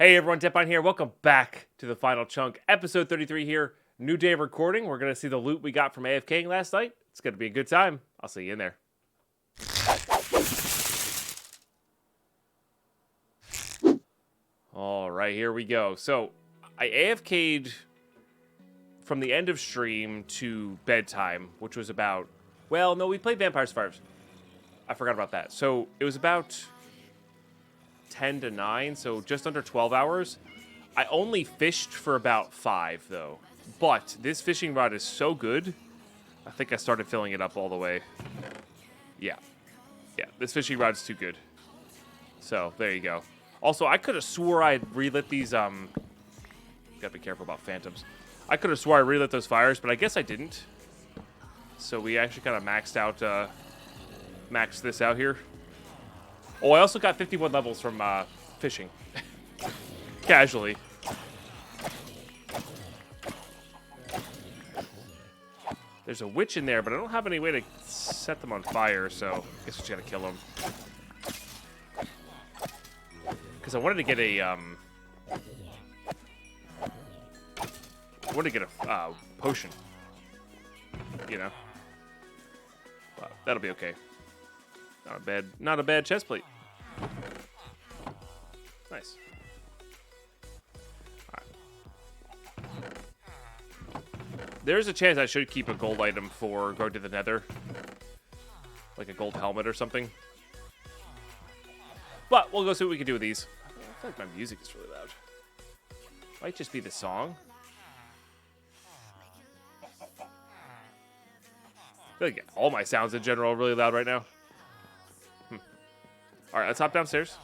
Hey everyone, Deadpine here. Welcome back to the final chunk, episode 33 here. New day of recording. We're going to see the loot we got from AFKing last night. It's going to be a good time. I'll see you in there. All right, here we go. So, I AFK'd from the end of stream to bedtime, which was about... Well, no, we played Vampire Survivors. I forgot about that. So, it was about 10 to 9, so just under 12 hours. I only fished for about 5, though. But this fishing rod is so good, I think I started filling it up all the way. Yeah, this fishing rod's too good. So, there you go. Also, I could have swore I had relit these, gotta be careful about phantoms. I could have swore I relit those fires, but I guess I didn't. So we actually kind of maxed this out here. Oh, I also got 51 levels from fishing. Casually. There's a witch in there, but I don't have any way to set them on fire, so I guess we just gotta kill them. Because I wanted to get a, potion. You know? But that'll be okay. Not a bad chest plate. Nice. Alright. There's a chance I should keep a gold item for going to the nether. Like a gold helmet or something. But we'll go see what we can do with these. I feel like my music is really loud. Might just be the song. I feel like all my sounds in general are really loud right now. Alright, let's hop downstairs.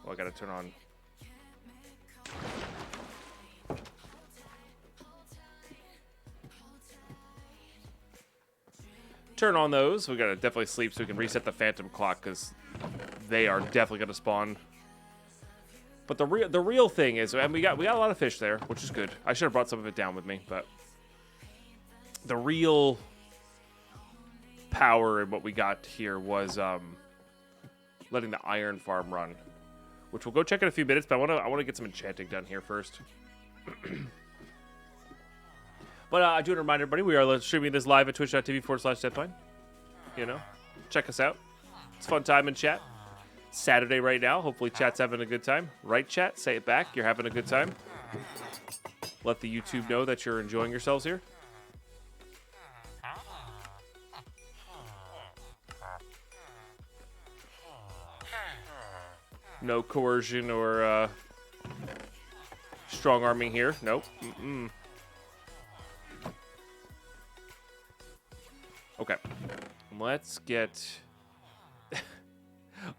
Oh, I gotta turn on. Turn on those. We gotta definitely sleep so we can reset the phantom clock because they are definitely gonna spawn. But the real thing is, and we got a lot of fish there, which is good. I should have brought some of it down with me, but the real power in what we got here was letting the iron farm run, which we'll go check in a few minutes. But I want to get some enchanting done here first. But I do want to remind everybody we are streaming this live at twitch.tv/Deadpine. You know, check us out. It's a fun time in chat. Saturday right now. Hopefully chat's having a good time. Right, chat? Say it back. You're having a good time. Let the YouTube know that you're enjoying yourselves here. No coercion or strong arming here. Nope. Okay. Let's get...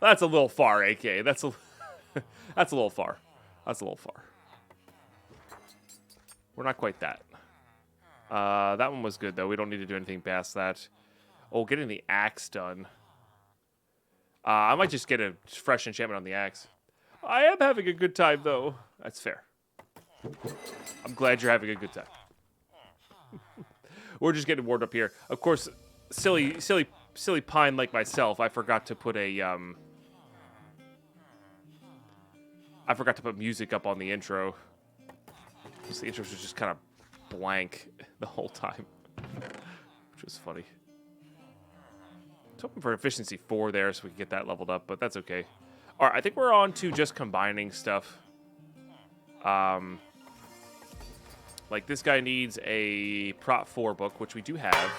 That's a little far, AK. That's a little far. That's a little far. We're not quite that. That one was good, though. We don't need to do anything past that. Oh, getting the axe done. I might just get a fresh enchantment on the axe. I am having a good time, though. That's fair. I'm glad you're having a good time. We're just getting warmed up here. Of course, silly pine like myself, I forgot to put music up on the intro. So the intro was just kind of blank the whole time, which was funny. I was hoping for efficiency 4 there so we can get that leveled up, but that's okay. All right, I think we're on to just combining stuff. Like this guy needs a Prop 4 book, which we do have.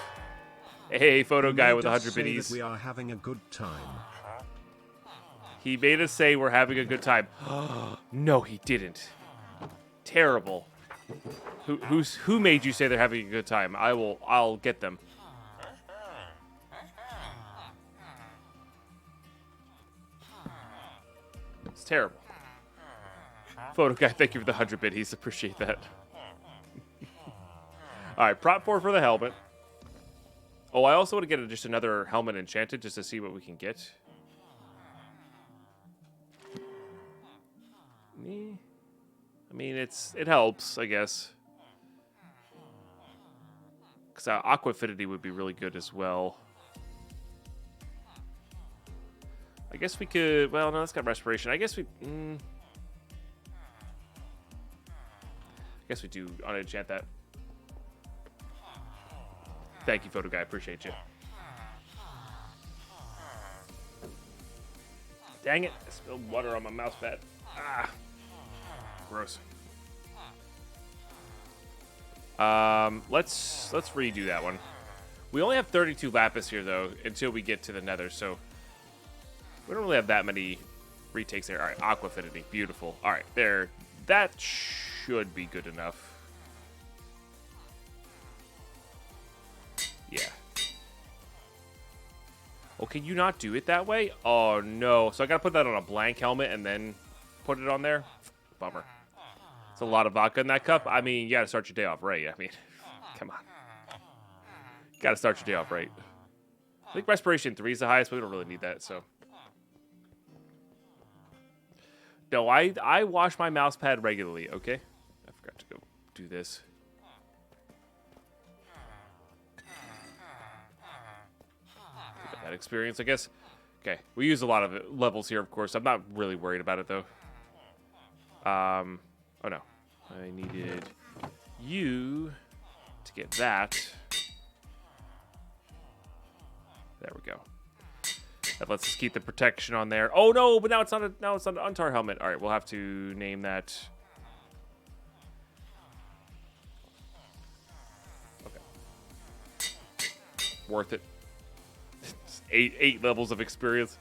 Hey, photo guy with 100 biddies. We are having a good time. He made us say we're having a good time. No, he didn't. Terrible. Who made you say they're having a good time? I'll get them. It's terrible. Photo guy, thank you for the 100 biddies. Appreciate that. All right, Prop 4 for the helmet. Oh, I also want to get just another helmet enchanted just to see what we can get. I mean, it helps, I guess. Because Aqua Affinity would be really good as well. I guess we could... Well, no, that's got Respiration. I guess we... Guess we do unenchant that. Thank you, photo guy. Appreciate you. Dang it! I spilled water on my mouse pad. Ah, gross. Let's redo that one. We only have 32 lapis here though until we get to the Nether, so we don't really have that many retakes there. All right, Aqua Affinity, beautiful. All right, there. That should be good enough. Yeah. Oh, can you not do it that way? Oh, no. So I got to put that on a blank helmet and then put it on there? Bummer. It's a lot of vodka in that cup. I mean, you got to start your day off right. I mean, come on. Got to start your day off right. I think Respiration 3 is the highest, but we don't really need that, so. No, I wash my mouse pad regularly, okay? I forgot to go do this. That experience, I guess. Okay, we use a lot of levels here, of course. I'm not really worried about it, though. Oh, no. I needed you to get that. There we go. That lets us keep the protection on there. Oh, no, but now it's not an Untar helmet. All right, we'll have to name that. Okay. Worth it. Eight levels of experience.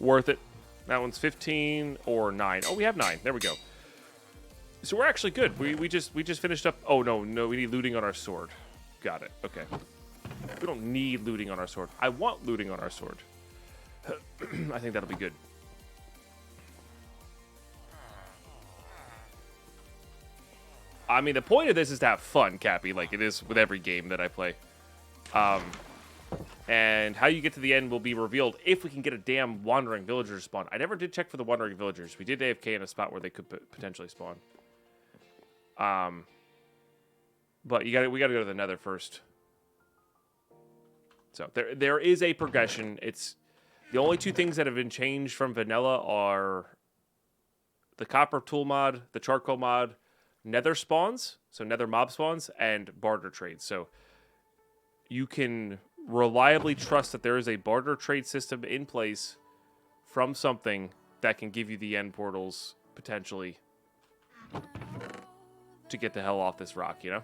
Worth it. That one's 15 or 9. Oh, we have 9. There we go. So we're actually good. We just finished up. Oh, no, we need looting on our sword. Got it. Okay. We don't need looting on our sword. I want looting on our sword. I think that'll be good. I mean, the point of this is to have fun, Cappy, like it is with every game that I play. And how you get to the end will be revealed if we can get a damn wandering villager to spawn. I never did check for the wandering villagers. We did AFK in a spot where they could potentially spawn. But we gotta go to the Nether first. So there is a progression. It's the only two things that have been changed from vanilla are the copper tool mod, the charcoal mod, Nether spawns, so Nether mob spawns, and barter trades. So you can reliably trust that there is a barter trade system in place from something that can give you the end portals potentially to get the hell off this rock, you know?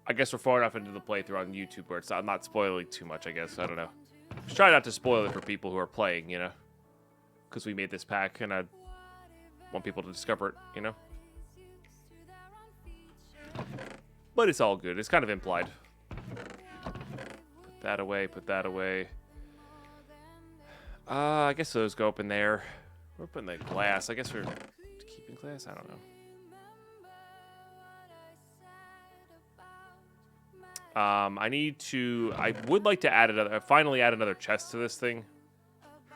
I guess we're far enough into the playthrough on YouTube where I'm not spoiling too much, I guess. I don't know. Just try not to spoil it for people who are playing, you know? Because we made this pack and I want people to discover it, you know? But it's all good. It's kind of implied. Put that away, put that away. I guess those go up in there. We're putting the glass. I guess we're keeping glass? I don't know. I would like to add finally add another chest to this thing.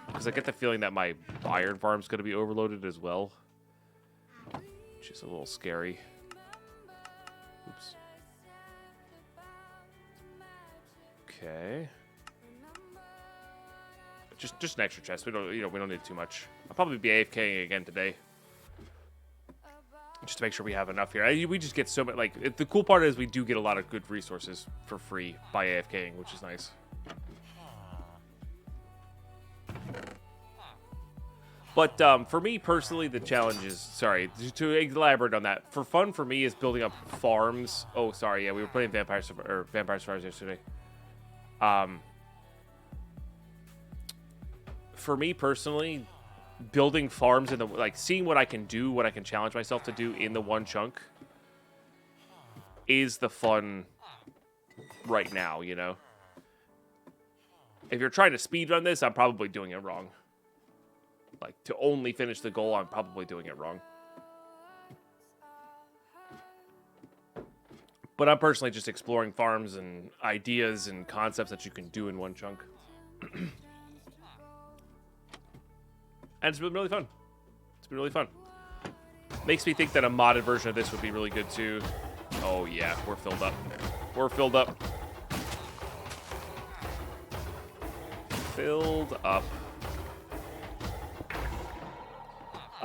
Because I get the feeling that my iron farm's going to be overloaded as well. Which is a little scary. Oops. Okay. Just an extra chest. We don't need too much. I'll probably be AFKing again today. Just to make sure we have enough here. We just get so much, like, the cool part is we do get a lot of good resources for free by AFKing, which is nice. But for me personally, the challenge is, sorry, to elaborate on that, for fun for me is building up farms. Oh, sorry, yeah, we were playing Vampire Survivors yesterday. For me personally, building farms in the, like, seeing what I can do, what I can challenge myself to do in the one chunk is the fun right now, you know? If you're trying to speedrun this, I'm probably doing it wrong. Like, to only finish the goal, I'm probably doing it wrong. But I'm personally just exploring farms and ideas and concepts that you can do in one chunk. And it's been really fun. It's been really fun. Makes me think that a modded version of this would be really good too. Oh yeah, we're filled up. We're filled up. Filled up.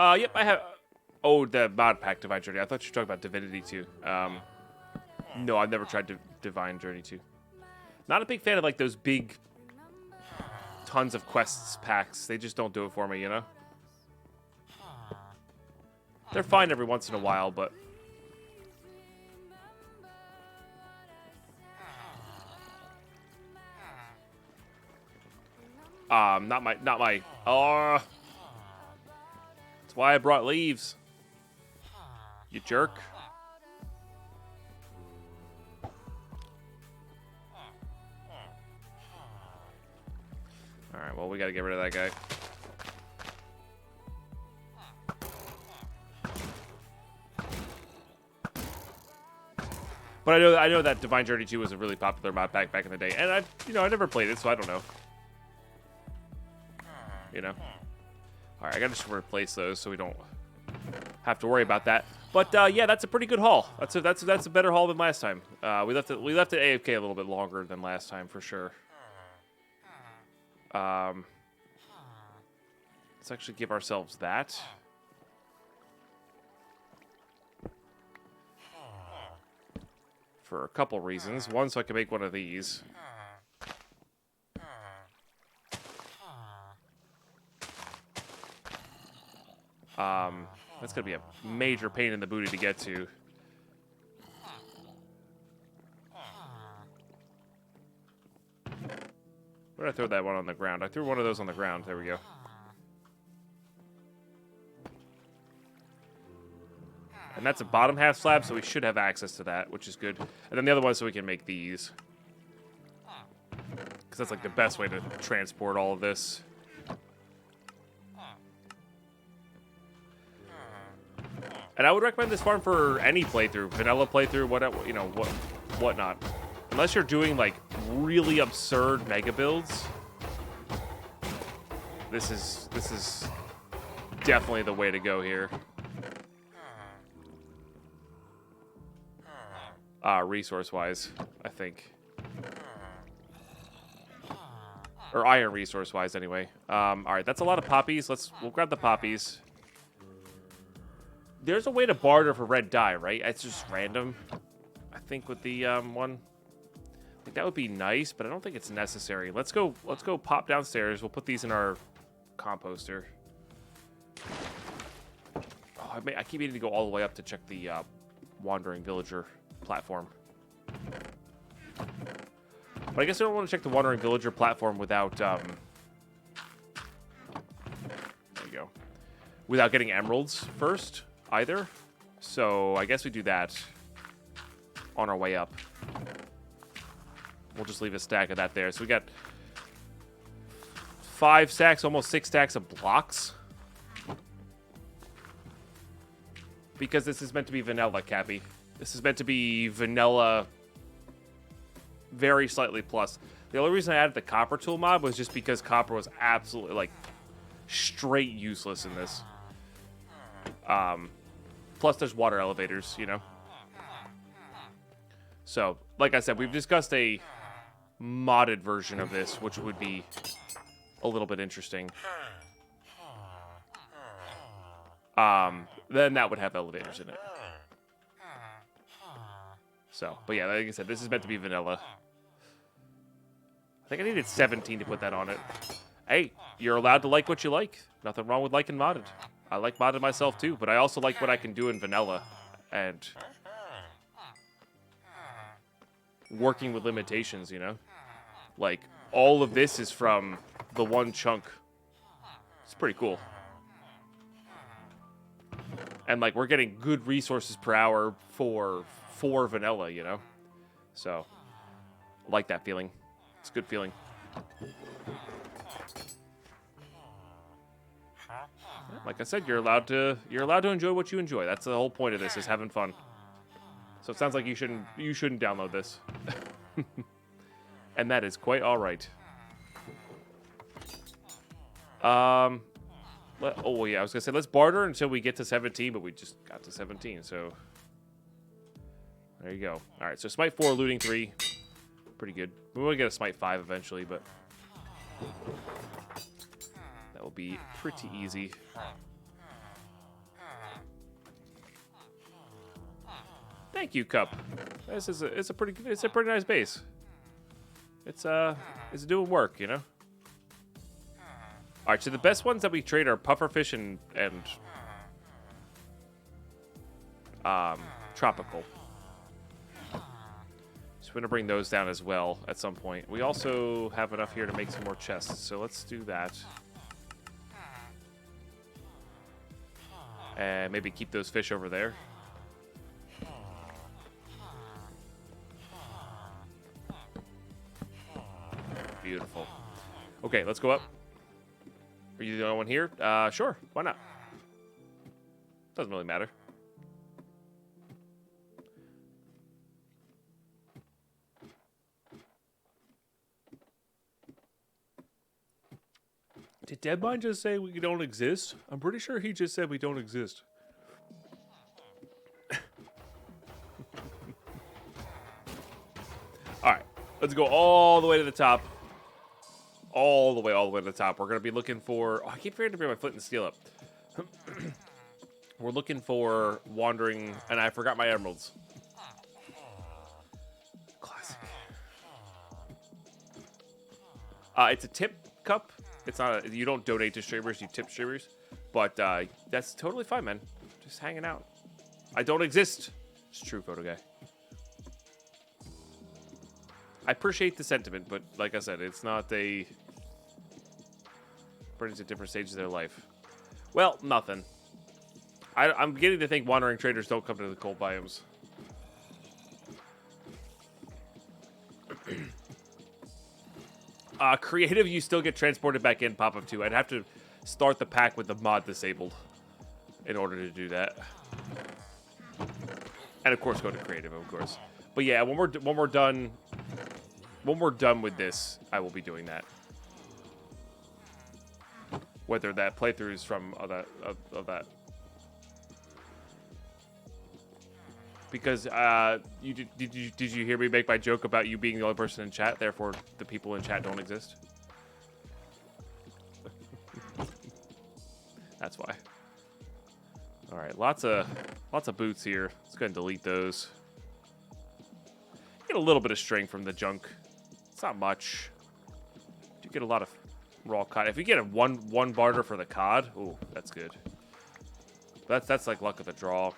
Yep, I have. Oh, the mod pack Divine Journey. I thought you were talking about Divinity 2. No, I've never tried Divine Journey 2. Not a big fan of like those big, tons of quests packs. They just don't do it for me, you know. They're fine every once in a while, but. Not my. Oh. That's why I brought leaves. You jerk. Alright, well, we gotta get rid of that guy. But I know that Divine Journey 2 was a really popular mod pack back in the day. And I never played it, so I don't know. You know? Alright, I gotta just replace those so we don't have to worry about that. But yeah, that's a pretty good haul. That's a better haul than last time. We left it AFK a little bit longer than last time for sure. Let's actually give ourselves that. For a couple reasons. One, so I can make one of these. That's gonna be a major pain in the booty to get to. Where did I throw that one on the ground? I threw one of those on the ground. There we go. And that's a bottom half slab, so we should have access to that, which is good. And then the other one so we can make these. Because that's like the best way to transport all of this. And I would recommend this farm for any playthrough, vanilla playthrough, whatnot. Unless you're doing like really absurd mega builds, this is definitely the way to go here. Resource-wise, I think. Or iron resource-wise, anyway. Alright, that's a lot of poppies. We'll grab the poppies. There's a way to barter for red dye, right? It's just random. I think with the one. I think that would be nice, but I don't think it's necessary. Let's go pop downstairs. We'll put these in our composter. Oh, I keep needing to go all the way up to check the wandering villager platform. But I guess I don't want to check the wandering villager platform without there you go. Without getting emeralds first either. So I guess we do that on our way up. We'll just leave a stack of that there. So we got 5 stacks, almost 6 stacks of blocks. Because this is meant to be vanilla, Cappy. This is meant to be vanilla, very slightly plus. The only reason I added the copper tool mod was just because copper was absolutely, like, straight useless in this. Plus there's water elevators, you know? So, like I said, we've discussed a modded version of this, which would be a little bit interesting. Then that would have elevators in it. So, but yeah, like I said, this is meant to be vanilla. I think I needed 17 to put that on it. Hey, you're allowed to like what you like. Nothing wrong with liking modded. I like modded myself too, but I also like what I can do in vanilla. And working with limitations, you know? Like, all of this is from the One Chunk. It's pretty cool. And, like, we're getting good resources per hour for vanilla, you know? So, I like that feeling. It's a good feeling. Like I said, you're allowed to enjoy what you enjoy. That's the whole point of this, is having fun. So it sounds like you shouldn't download this. And that is quite all right. Oh yeah, I was gonna say let's barter until we get to 17, but we just got to 17, so there you go. All right, so Smite 4, looting 3, pretty good. We want to get a Smite 5 eventually, but that will be pretty easy. Thank you, Cup. This is it's a pretty nice base. It's doing work, you know. All right, so the best ones that we trade are pufferfish and tropical. So we're gonna bring those down as well at some point. We also have enough here to make some more chests, so let's do that. And maybe keep those fish over there. Beautiful. Okay, let's go up. Are you the only one here? Sure. Why not? Doesn't really matter. Did Deadmine just say we don't exist? I'm pretty sure he just said we don't exist. All right, let's go all the way to the top. All the way to the top. We're going to be looking for... Oh, I keep forgetting to bring my flint and steel up. We're looking for wandering... And I forgot my emeralds. Classic. It's a tip cup. It's not a... You don't donate to streamers, you tip streamers. But that's totally fine, man. Just hanging out. I don't exist. It's true, photo guy. I appreciate the sentiment, but like I said, it's not a... Brings at different stages of their life. Well, nothing. I'm beginning to think wandering traders don't come to the cold biomes. Creative, you still get transported back in pop-up too. I'd have to start the pack with the mod disabled in order to do that. And of course go to creative, of course. But yeah, when we're done with this, I will be doing that. Whether that playthrough is from of that. Because did you hear me make my joke about you being the only person in chat, therefore the people in chat don't exist? That's why. All right, lots of boots here. Let's go ahead and delete those. Get a little bit of string from the junk. It's not much. You get a lot of raw cod. If you get a one barter for the cod, ooh, that's good. That's like luck of the draw.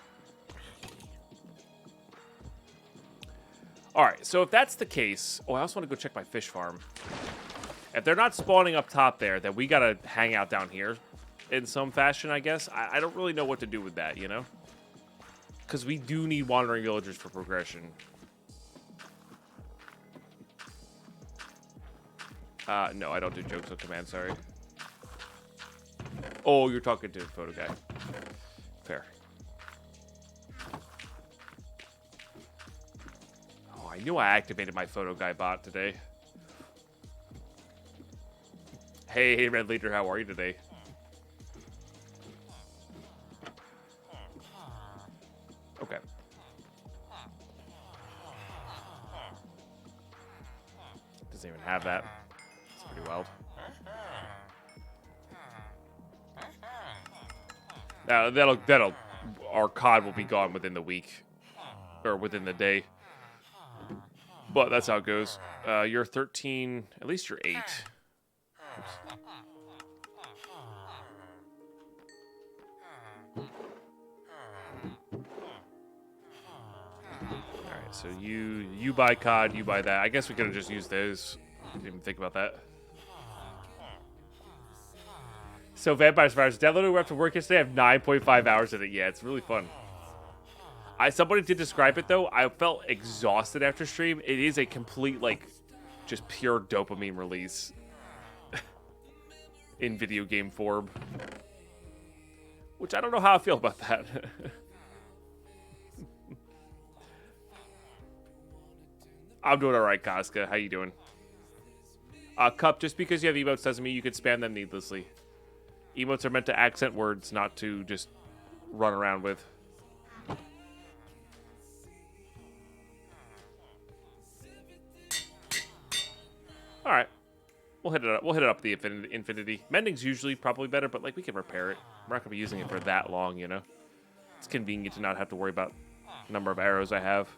All right, so if that's the case, I also want to go check my fish farm. If they're not spawning up top there, then we gotta hang out down here in some fashion, I guess. I don't really know what to do with that, you know? Because we do need wandering villagers for progression. No, I don't do jokes on command, sorry. Oh, you're talking to the photo guy. Fair. Oh, I knew I activated my photo guy bot today. Hey, Red Leader, how are you today? Okay. Doesn't even have that. It's pretty wild. Now that'll our COD will be gone within the week or within the day. But that's how it goes. You're 13, at least you're 8. Oops. Alright, so you buy COD, you buy that. I guess we could have just used those. Didn't even think about that. So Vampire Survivors, downloaded after work yesterday. I have 9.5 hours in it. Yeah, it's really fun. Somebody did describe it though. I felt exhausted after stream. It is a complete, like, just pure dopamine release in video game form. Which I don't know how I feel about that. I'm doing alright, Casca. How you doing? Cup, just because you have emotes doesn't mean you can spam them needlessly. Emotes are meant to accent words, not to just run around with. All right, we'll hit it up. We'll hit it up the infinity. Mending's usually probably better, but like we can repair it. We're not gonna be using it for that long, you know. It's convenient to not have to worry about number of arrows I have.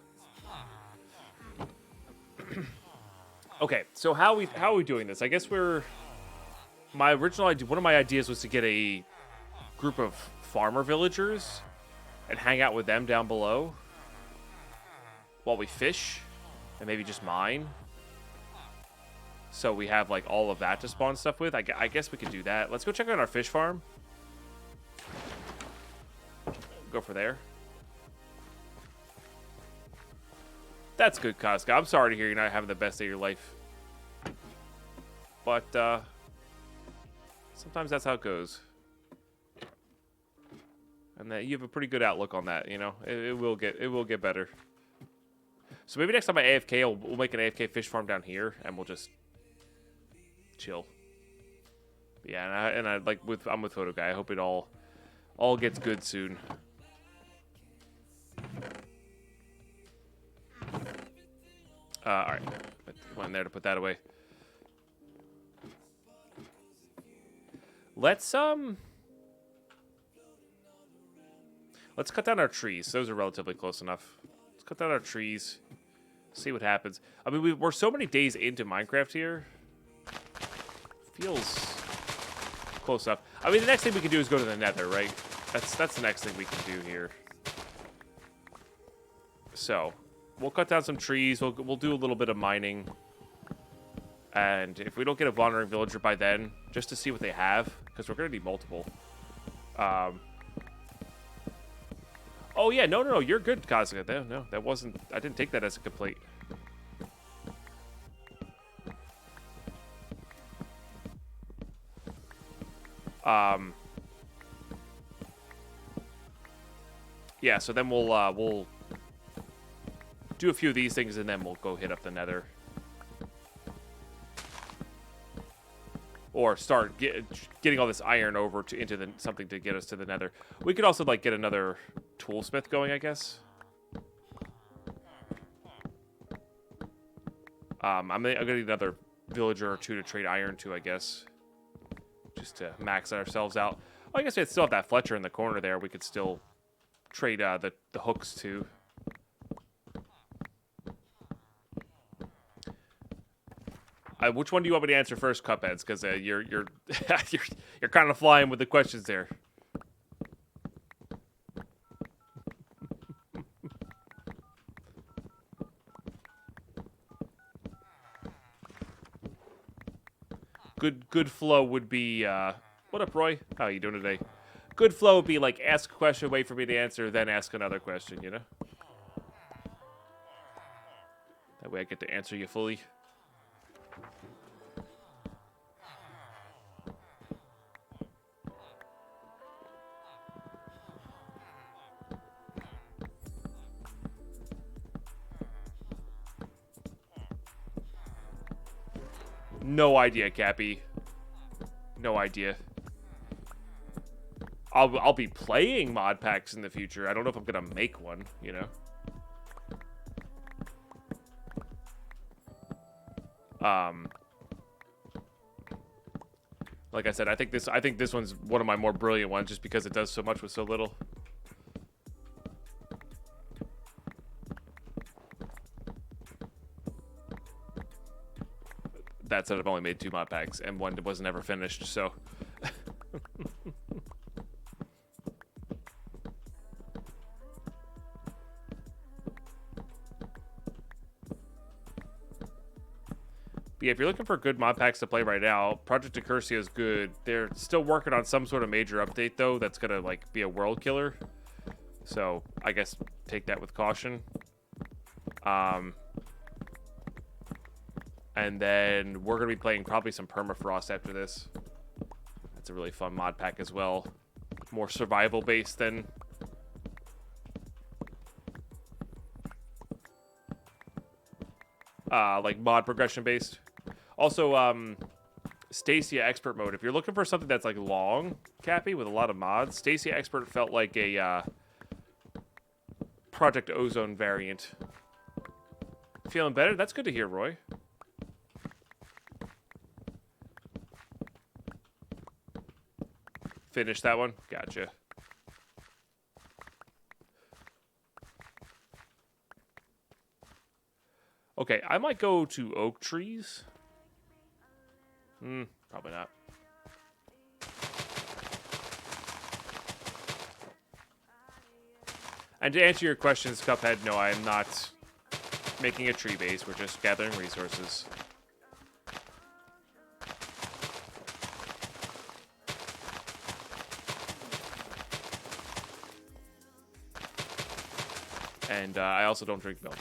Okay, so how are we doing this? I guess my original idea, one of my ideas was to get a group of farmer villagers and hang out with them down below while we fish and maybe just mine. So we have like all of that to spawn stuff with. I guess we could do that. Let's go check out our fish farm. Go for there. That's good, Casca. I'm sorry to hear you're not having the best day of your life. But, sometimes that's how it goes. And that you have a pretty good outlook on that, you know? It will get better. So maybe next time I AFK, we'll make an AFK fish farm down here, and we'll just chill. But yeah, and I like I'm with Photo Guy. I hope it all gets good soon. All right, went in there to put that away. Let's cut down our trees. Those are relatively close enough. Let's cut down our trees. See what happens. I mean, we're so many days into Minecraft here. Feels close enough. I mean, the next thing we can do is go to the Nether, right? That's the next thing we can do here. So, we'll cut down some trees. We'll do a little bit of mining. And if we don't get a wandering villager by then, just to see what they have, because we're going to need multiple. Oh, yeah. No. You're good, Casca. No, that wasn't... I didn't take that as a complaint. Yeah, so then we'll do a few of these things, and then we'll go hit up the Nether. Or start getting all this iron over into something to get us to the Nether. We could also like get another toolsmith going, I guess. I'm gonna need another villager or two to trade iron to, I guess, just to max ourselves out. Oh, I guess we still have that Fletcher in the corner there. We could still trade the hooks to. Which one do you want me to answer first, Cupheads? Because you're you're kind of flying with the questions there. Good flow would be what up, Roy? How are you doing today? Good flow would be like ask a question, wait for me to answer, then ask another question. You know. That way I get to answer you fully. No idea, Cappy. No idea. I'll be playing mod packs in the future. I don't know if I'm gonna make one, you know. Like I said, I think this one's one of my more brilliant ones just because it does so much with so little. That said, I've only made 2 mod packs, and one was never finished, so... But yeah, if you're looking for good mod packs to play right now, Project Accursia is good. They're still working on some sort of major update, though, that's gonna, like, be a world killer. So, I guess, take that with caution. And then we're going to be playing probably some Permafrost after this. That's a really fun mod pack as well. More survival based than... like mod progression based. Also, Stacia Expert mode. If you're looking for something that's like long, Cappy, with a lot of mods, Stacia Expert felt like a Project Ozone variant. Feeling better? That's good to hear, Roy. Finish that one? Gotcha. Okay, I might go to oak trees. Probably not. And to answer your questions, Cuphead, no, I am not making a tree base. We're just gathering resources. And I also don't drink milk.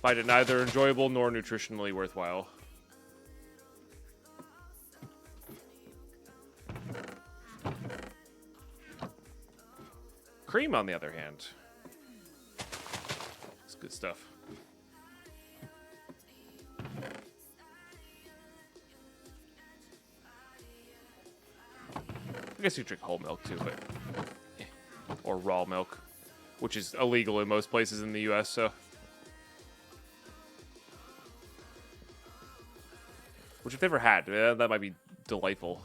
Find it neither enjoyable nor nutritionally worthwhile. Cream, on the other hand, it's good stuff. I guess you drink whole milk too, but or raw milk, which is illegal in most places in the U.S. So, which if they've ever had, that might be delightful.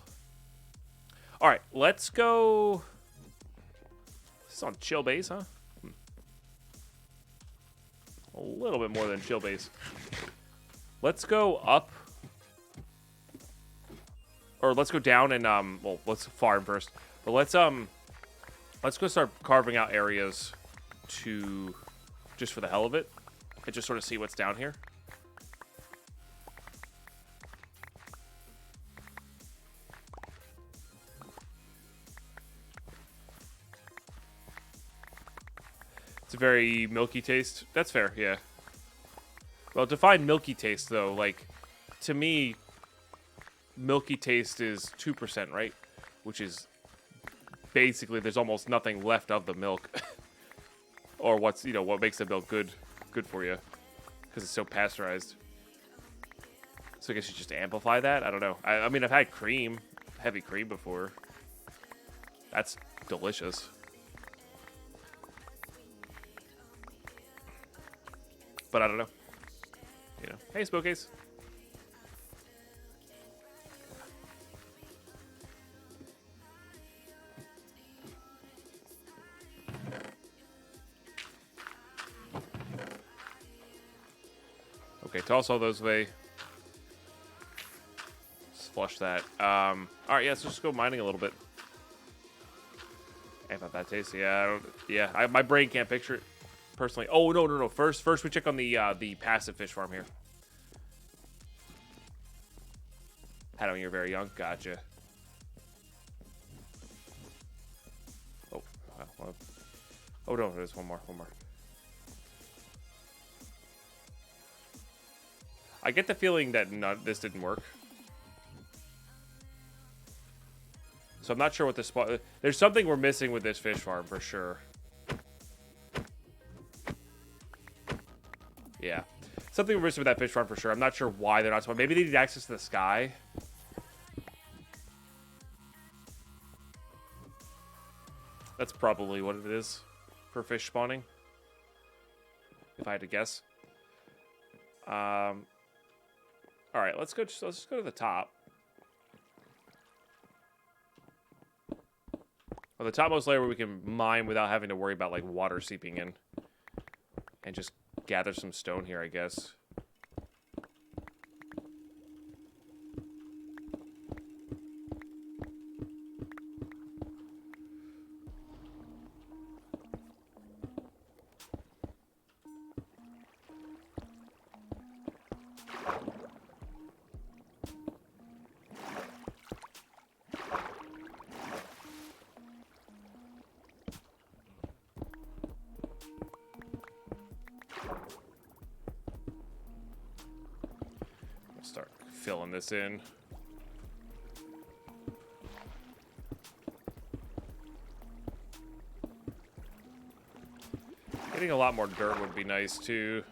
All right, let's go. This is on chill base, huh? A little bit more than chill base. Let's go up. Or let's go down and, well, let's farm first. But let's go start carving out areas to, just for the hell of it. And just sort of see what's down here. It's a very milky taste. That's fair, yeah. Well, define milky taste, though. Like, to me, milky taste is 2%, right? Which is basically there's almost nothing left of the milk. Or what's, you know, what makes the milk good for you. Because it's so pasteurized. So I guess you just amplify that? I don't know. I mean, I've had cream, heavy cream before. That's delicious. But I don't know. You know. Hey, Spokes. Okay, toss all those away. Let's flush that. Alright, yeah, let's just go mining a little bit. Ain't not that tasty. Yeah, my brain can't picture it. Personally, oh no. First we check on the passive fish farm here. Had it when you were very young. Gotcha. Oh, well. Oh no, there's one more. I get the feeling that this didn't work. So I'm not sure what the spot. There's something we're missing with this fish farm for sure. Yeah. Something we're missing with that fish farm for sure. I'm not sure why they're not spawning. Maybe they need access to the sky. That's probably what it is for fish spawning. If I had to guess. Alright, let's just go to the top. Well, the topmost layer where we can mine without having to worry about like water seeping in. And just gather some stone here, I guess. Start filling this in. Getting a lot more dirt would be nice too.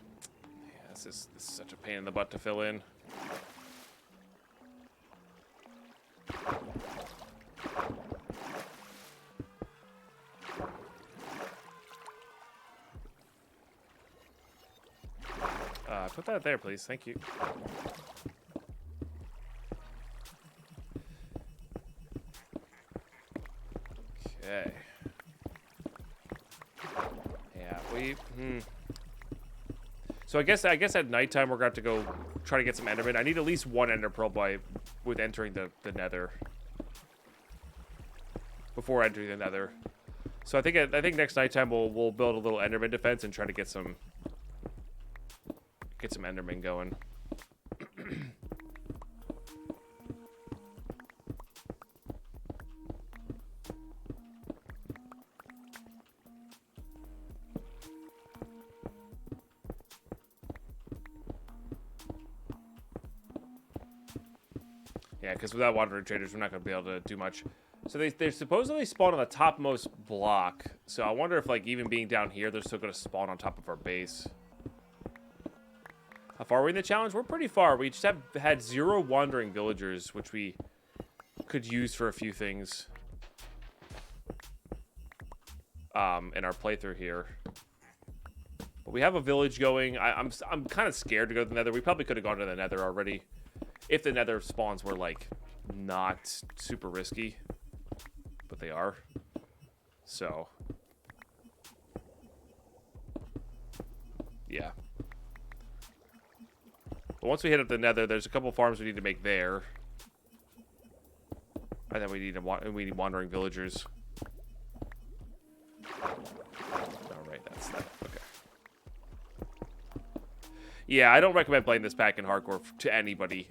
Yeah, this is such a pain in the butt to fill in. Put that there, please. Thank you. Okay. Yeah, So I guess at nighttime we're going to have to go try to get some Enderman. I need at least one Ender Pearl with entering the Nether. Before entering the Nether. So I think next nighttime we'll build a little Enderman defense and try to get some Enderman going. Yeah, because without wandering traders, we're not going to be able to do much. So they supposedly spawn on the topmost block. So I wonder if, like, even being down here, they're still going to spawn on top of our base. How far are we in the challenge? We're pretty far. We just have had 0 wandering villagers, which we could use for a few things in our playthrough here. But we have a village going. I'm kind of scared to go to the Nether. We probably could have gone to the Nether already if the Nether spawns were, like, not super risky. But they are. So. Yeah. But once we hit up the Nether, there's a couple farms we need to make there. And then we need wandering villagers. Alright, that's that. Okay. Yeah, I don't recommend playing this pack in hardcore to anybody.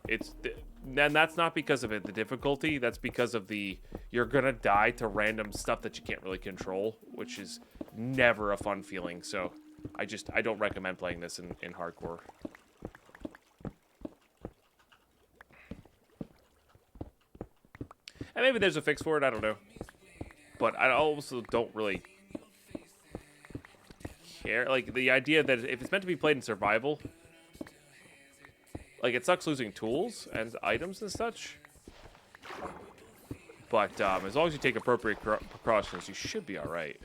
And that's not because of the difficulty. That's because of you're gonna die to random stuff that you can't really control, which is never a fun feeling. So I don't recommend playing this in hardcore. And maybe there's a fix for it, I don't know. But I also don't really care. Like, the idea that if it's meant to be played in survival, like, it sucks losing tools and items and such. But as long as you take appropriate precautions, you should be alright.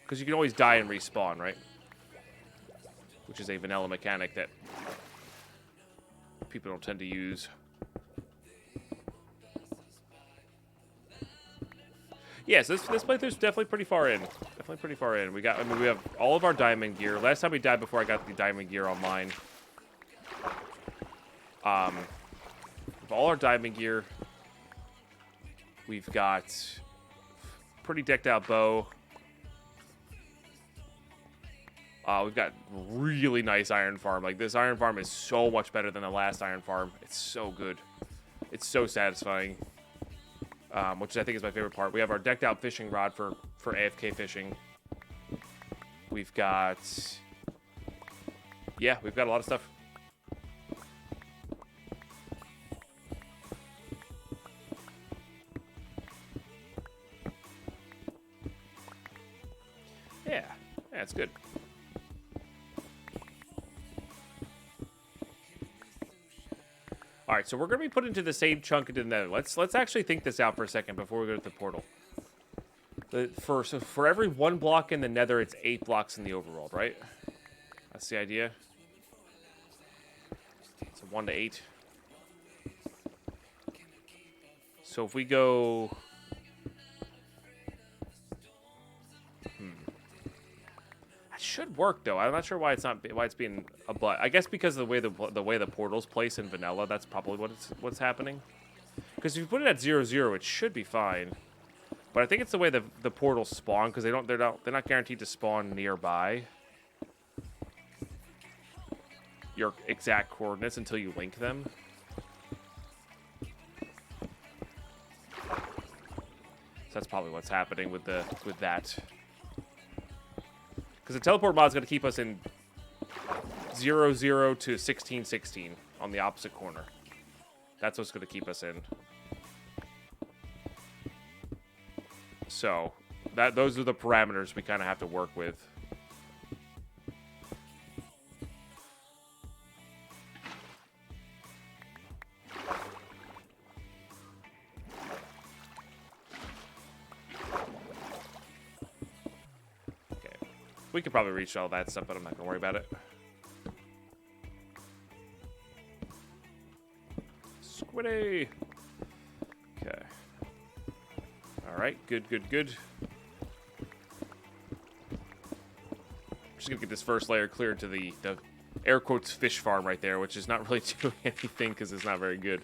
Because you can always die and respawn, right? Which is a vanilla mechanic that people don't tend to use. Yes, this playthrough's definitely pretty far in. Definitely pretty far in. We have all of our diamond gear. Last time we died before I got the diamond gear online. With all our diamond gear, we've got pretty decked out bow. We've got really nice iron farm. Like, this iron farm is so much better than the last iron farm. It's so good. It's so satisfying. Which I think is my favorite part. We have our decked out fishing rod for AFK fishing. We've got... Yeah, we've got a lot of stuff. Yeah, it's good. All right, so we're going to be put into the same chunk into the Nether. Let's actually think this out for a second before we go to the portal. So for every 1 block in the Nether, it's 8 blocks in the overworld, right? That's the idea. So 1 to 8. So if we go... That should work, though. I'm not sure why it's being a but. I guess because of the way the portals place in vanilla, that's probably what's happening. Because if you put it at 0, it should be fine. But I think it's the way the portals spawn, because they're not guaranteed to spawn nearby your exact coordinates until you link them. So that's probably what's happening with that. Because the teleport mod is going to keep us in 0, 0 to 16, 16 on the opposite corner. That's what's going to keep us in. So, those are the parameters we kind of have to work with. We could probably reach all that stuff, but I'm not going to worry about it. Squiddy! Okay. Alright, good. just gonna get this first layer cleared to the air quotes fish farm right there, which is not really doing anything because it's not very good.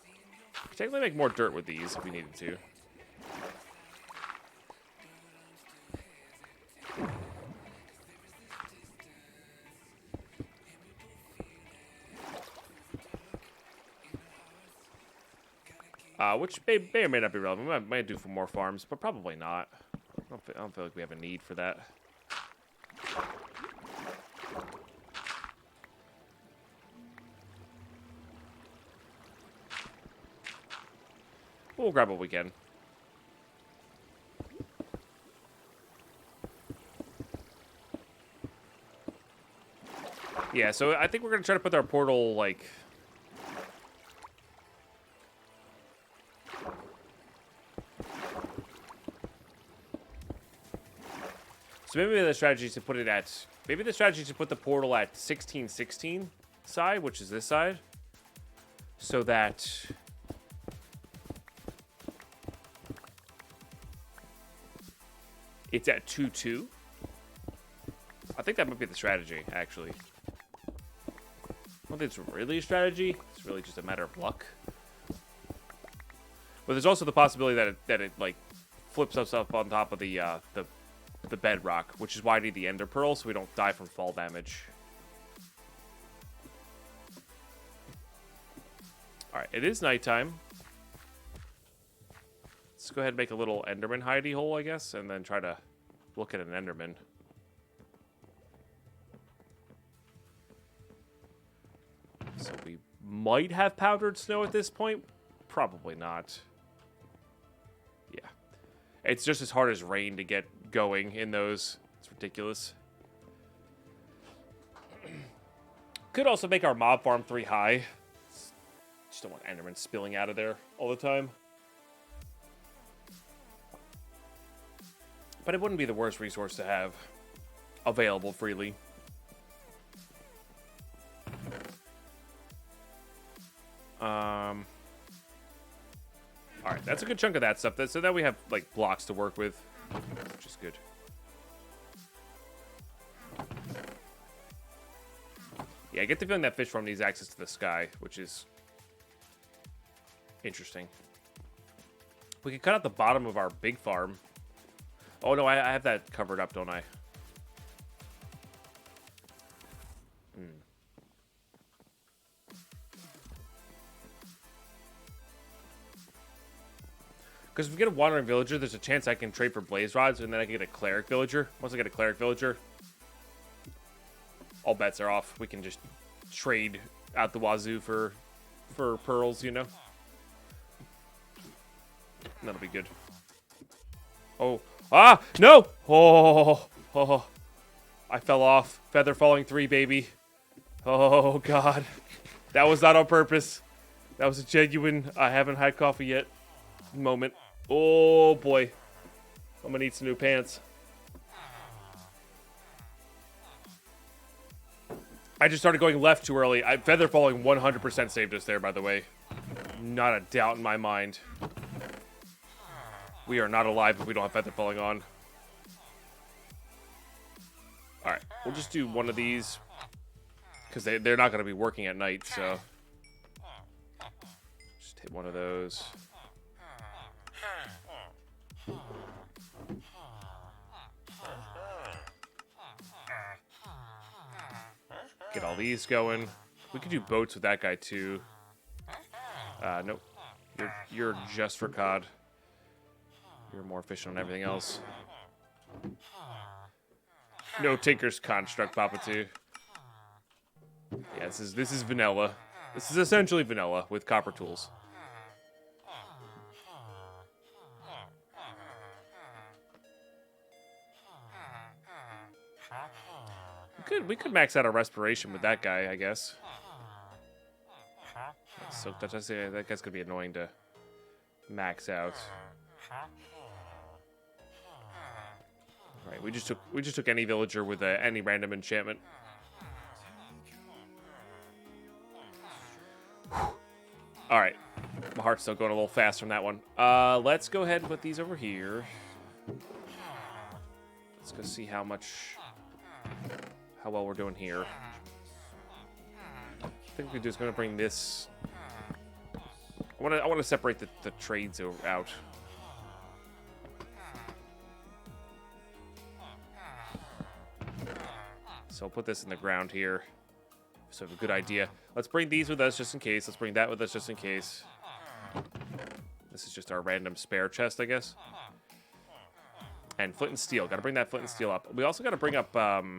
We could technically make more dirt with these if we needed to. Which may or may not be relevant. We might do for more farms, but probably not. I don't feel like we have a need for that. We'll grab what we can. Yeah, so I think we're going to try to put our portal, like... So maybe the strategy is to put it at... Maybe the strategy is to put the portal at 1616 side, which is this side. So that... it's at 2-2. I think that might be the strategy, actually. I don't think it's really a strategy. It's really just a matter of luck. But there's also the possibility that it like flips us up on top of the bedrock, which is why I need the Ender Pearl so we don't die from fall damage. All right, it is nighttime. Let's go ahead and make a little Enderman hidey hole, I guess, and then try to look at an Enderman. So we might have powdered snow at this point. Probably not. Yeah. It's just as hard as rain to get going in those. It's ridiculous. Could also make our mob farm 3 high. Just don't want Enderman spilling out of there all the time. But it wouldn't be the worst resource to have available freely. Alright, that's a good chunk of that stuff. So now we have, like, blocks to work with, which is good. Yeah, I get the feeling that fish farm needs access to the sky, which is interesting. We can cut out the bottom of our big farm. Oh, no, I have that covered up, don't I? Because if we get a wandering villager, there's a chance I can trade for blaze rods, and then I can get a cleric villager. Once I get a cleric villager, all bets are off. We can just trade out the wazoo for pearls, you know? And that'll be good. Oh. Ah! No! Oh. I fell off. Feather falling 3, baby. Oh, God. That was not on purpose. That was a genuine, I haven't had coffee yet moment. Oh, boy. I'm gonna need some new pants. I just started going left too early. Feather falling 100% saved us there, by the way. Not a doubt in my mind. We are not alive if we don't have feather falling on. Alright, we'll just do one of these. Because they're not going to be working at night, so... just hit one of those. Get all these going. We could do boats with that guy, too. Nope. You're just for cod. You're more efficient on everything else. No Tinker's Construct, Papa 2. Yeah, this is vanilla. This is essentially vanilla with copper tools. We could max out our respiration with that guy, I guess. So that guy's gonna be annoying to max out. Right, we just took any villager with any random enchantment. All right, my heart's still going a little fast from that one. Let's go ahead and put these over here. Let's Let's go see how well we're doing here. I think we can do is going to bring this. I want to separate the trades out. So I'll put this in the ground here. So I have a good idea. Let's bring these with us just in case. Let's bring that with us just in case. This is just our random spare chest, I guess. And flint and steel. Got to bring that flint and steel up. We also got to bring up... yeah.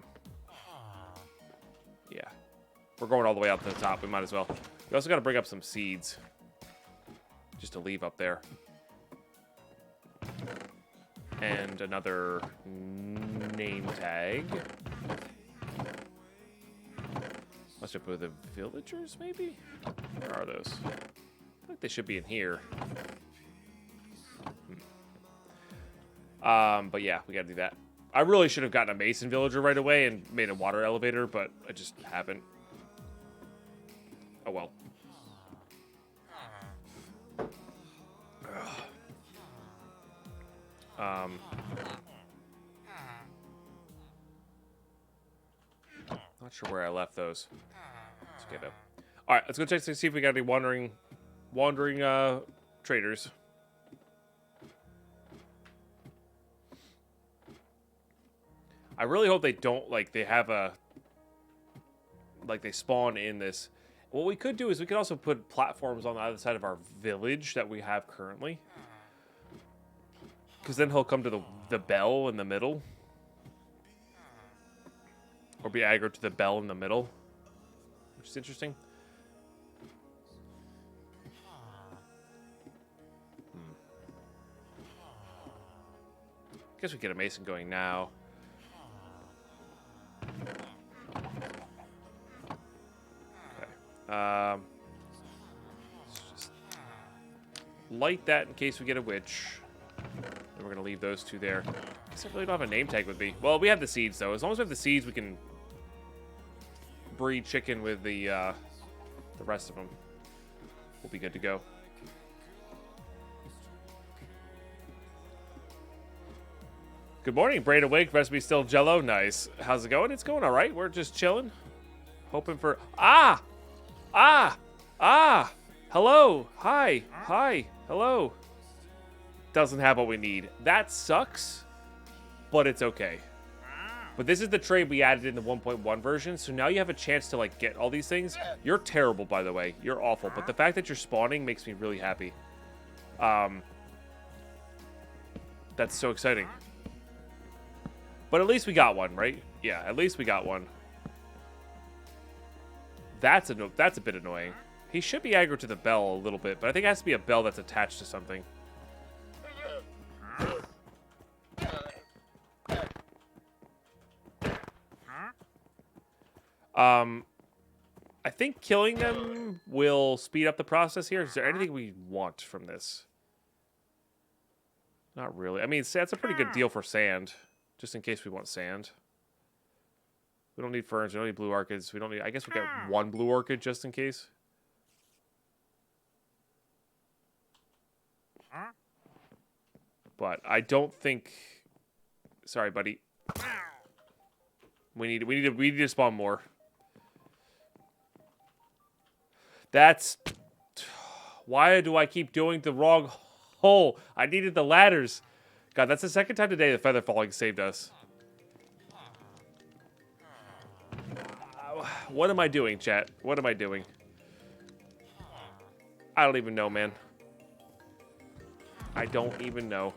We're going all the way up to the top. We might as well. We also got to bring up some seeds. Just to leave up there. And another name tag. Must have put the villagers, maybe? Where are those? I feel like they should be in here. But yeah, we gotta do that. I really should have gotten a mason villager right away and made a water elevator, but I just haven't. Oh well. Not sure where I left those. Let's get up. All right, let's go check to see if we got any wandering traders. I really hope they don't, like, they have a, like, they spawn in this. What we could do is we could also put platforms on the other side of our village that we have currently. Because then he'll come to the bell in the middle. Or be aggroed to the bell in the middle. Which is interesting. Guess we get a mason going now. Okay. Let's just light that in case we get a witch. And we're gonna leave those two there. I guess I really don't have a name tag with me. Well, we have the seeds though. As long as we have the seeds, we can breed chicken with the rest of them. We'll be good to go. Good morning, Braid Awake. Recipe still jello. Nice. How's it going? It's going all right. We're just chilling. Hoping for... Hello. Hi. Hello. Doesn't have what we need. That sucks, but it's okay. But this is the trade we added in the 1.1 version, so now you have a chance to, like, get all these things. You're terrible, by the way. You're awful, but the fact that you're spawning makes me really happy. That's so exciting. But at least we got one, right? Yeah, at least we got one. That's a bit annoying. He should be aggro to the bell a little bit, but I think it has to be a bell that's attached to something. I think killing them will speed up the process here. Is there anything we want from this? Not really. I mean, that's a pretty good deal for sand. Just in case we want sand. We don't need ferns. We don't need blue orchids. We don't need... I guess we got one blue orchid just in case. But I don't think... Sorry, buddy. We need to spawn more. That's... Why do I keep doing the wrong hole? I needed the ladders. God, that's the second time today the feather falling saved us. What am I doing, chat? What am I doing? I don't even know, man. I don't even know.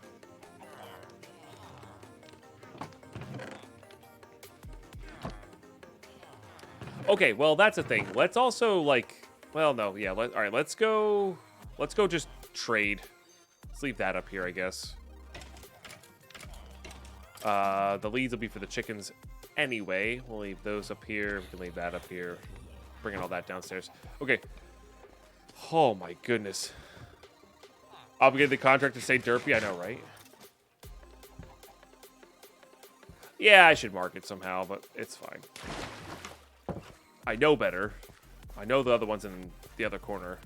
Okay, well, that's a thing. Let's also, like... Well, no, yeah. All right, let's go... Let's go just trade. Let's leave that up here, I guess. The leads will be for the chickens anyway. We'll leave those up here. We can leave that up here. Bringing all that downstairs. Okay. Oh, my goodness. Obligated the contract to say derpy. I know, right? Yeah, I should mark it somehow, but it's fine. I know better. I know the other one's in the other corner.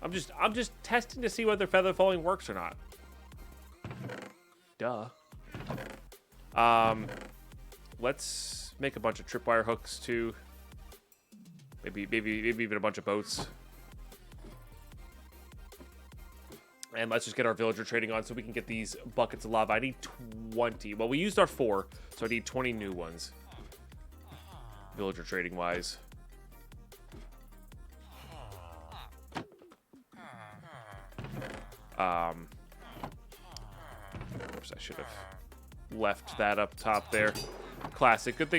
I'm just testing to see whether feather falling works or not. Duh. Let's make a bunch of tripwire hooks too. Maybe even a bunch of boats. And let's just get our villager trading on so we can get these buckets of lava. I need 20. Well, we used our 4, so I need 20 new ones. Villager trading wise. Oops, I should have left that up top there. Classic. Good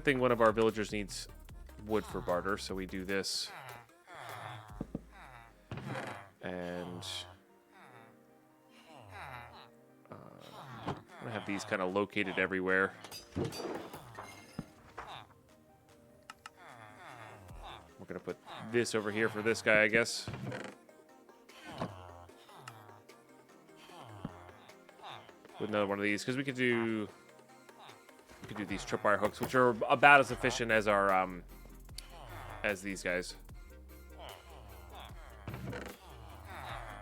thing one of our villagers needs wood for barter, so we do this. And I'm gonna have these kind of located everywhere. We're gonna put this over here for this guy, I guess. With another one of these, because we could do these tripwire hooks, which are about as efficient as our as these guys,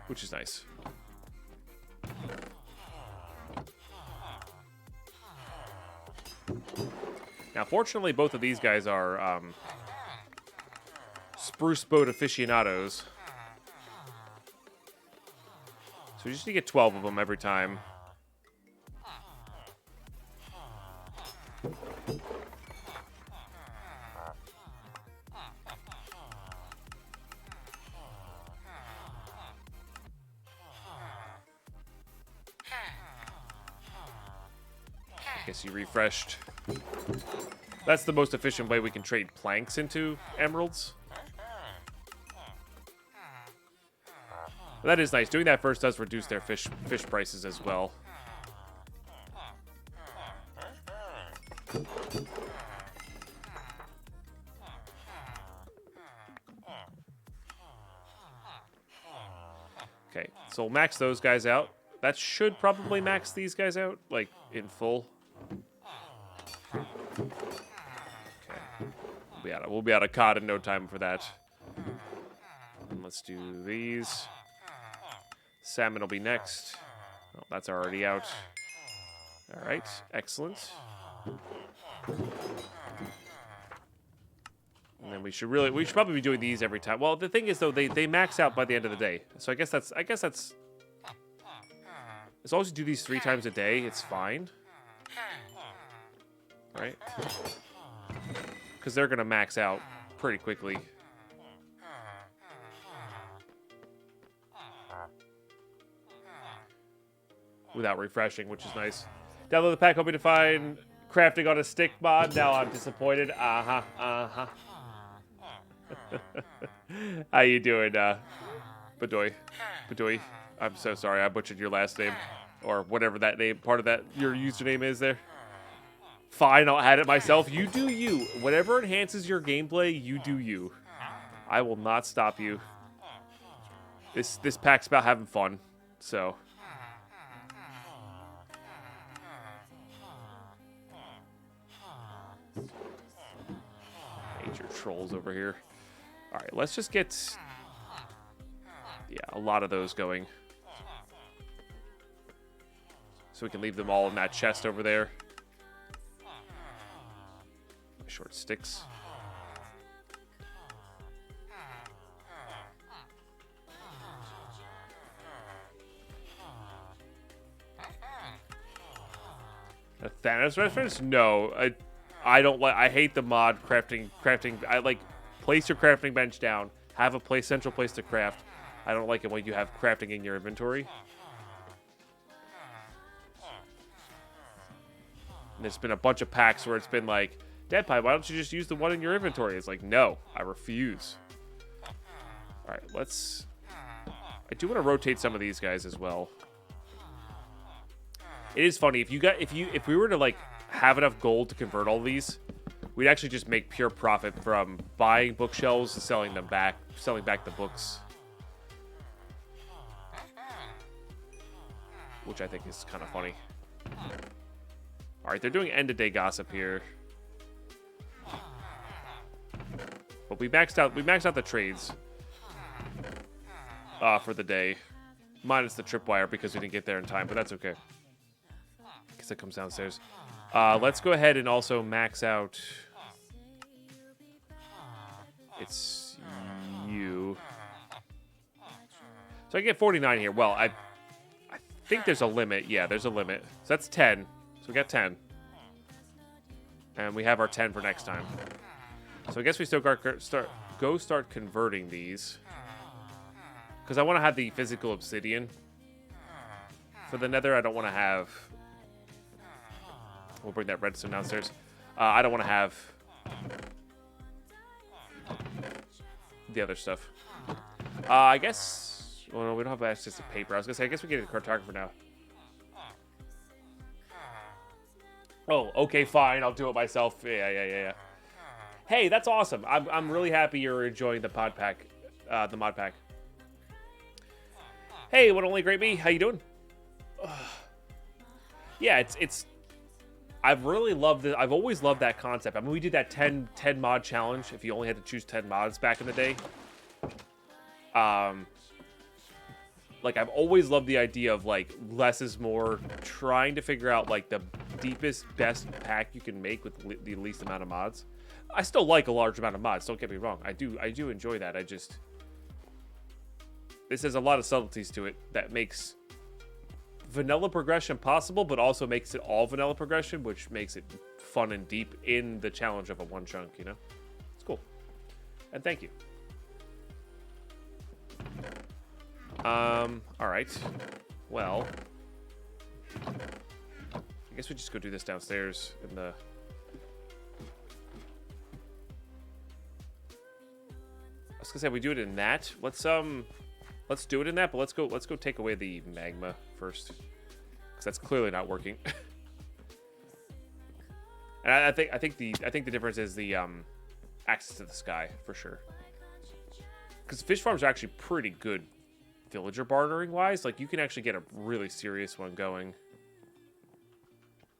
which is nice. Now, fortunately, both of these guys are spruce boat aficionados, so we just need to get 12 of them every time. I guess you refreshed. That's the most efficient way we can trade planks into emeralds. But that is nice. Doing that first does reduce their fish prices as well. Okay, so we'll max those guys out. That should probably max these guys out, like, in full. Okay. We'll be out of COD in no time for that. And let's do these. Salmon will be next. Oh, that's already out. All right, excellent. And then we should probably be doing these every time. Well, the thing is though, they max out by the end of the day. So I guess that's as long as you do these 3 times a day, it's fine. Right? Because they're gonna max out pretty quickly. Without refreshing, which is nice. Download the pack, hoping to find crafting on a stick mod. Now I'm disappointed. How you doing, Bedoy? Bedoy. I'm so sorry, I butchered your last name. Or whatever that name, part of that, your username is there. Fine, I'll add it myself. You do you. Whatever enhances your gameplay, you do you. I will not stop you. This pack's about having fun, so. Major trolls over here. All right, let's just get, yeah, a lot of those going. So we can leave them all in that chest over there. Short sticks. A Thanos reference? No, I don't like. I hate the mod crafting. I like place your crafting bench down. Have a central place to craft. I don't like it when you have crafting in your inventory. And there's been a bunch of packs where it's been like, Deadpie, why don't you just use the one in your inventory? It's like, no, I refuse. All right, let's. I do want to rotate some of these guys as well. It is funny if we were to like have enough gold to convert all these, we'd actually just make pure profit from buying bookshelves and selling back the books, which I think is kind of funny. All right, they're doing end-of-day gossip here. But we maxed out the trades for the day, minus the tripwire because we didn't get there in time, but that's okay. guess that comes downstairs. Let's go ahead and also max out. It's you. So I get 49 here. Well, I think there's a limit. Yeah, there's a limit. So that's 10. So we got 10. And we have our 10 for next time. So I guess we still start converting these. Because I want to have the physical obsidian. For the nether, I don't want to have... We'll bring that redstone downstairs. I don't want to have... the other stuff. I guess... Well, no, we don't have access to paper. I was going to say, I guess we get a cartographer now. Oh, okay, fine. I'll do it myself. Yeah. Hey, that's awesome. I'm really happy you're enjoying the mod pack. Hey, what only great me? How you doing? Yeah, it's. I've really loved it. I've always loved that concept. I mean, we did that 10 mod challenge. If you only had to choose 10 mods back in the day. Like, I've always loved the idea of, like, less is more, trying to figure out, like, the deepest, best pack you can make with the least amount of mods. I still like a large amount of mods, don't get me wrong. I do enjoy that. This has a lot of subtleties to it that makes vanilla progression possible, but also makes it all vanilla progression, which makes it fun and deep in the challenge of a one chunk, you know? It's cool. And thank you. Alright. Well, I guess we just go do this downstairs in the... I was gonna say we do it in that. Let's do it in that, but let's go take away the magma first. Because that's clearly not working. And I think the difference is the access to the sky, for sure. Because fish farms are actually pretty good villager bartering wise. Like, you can actually get a really serious one going.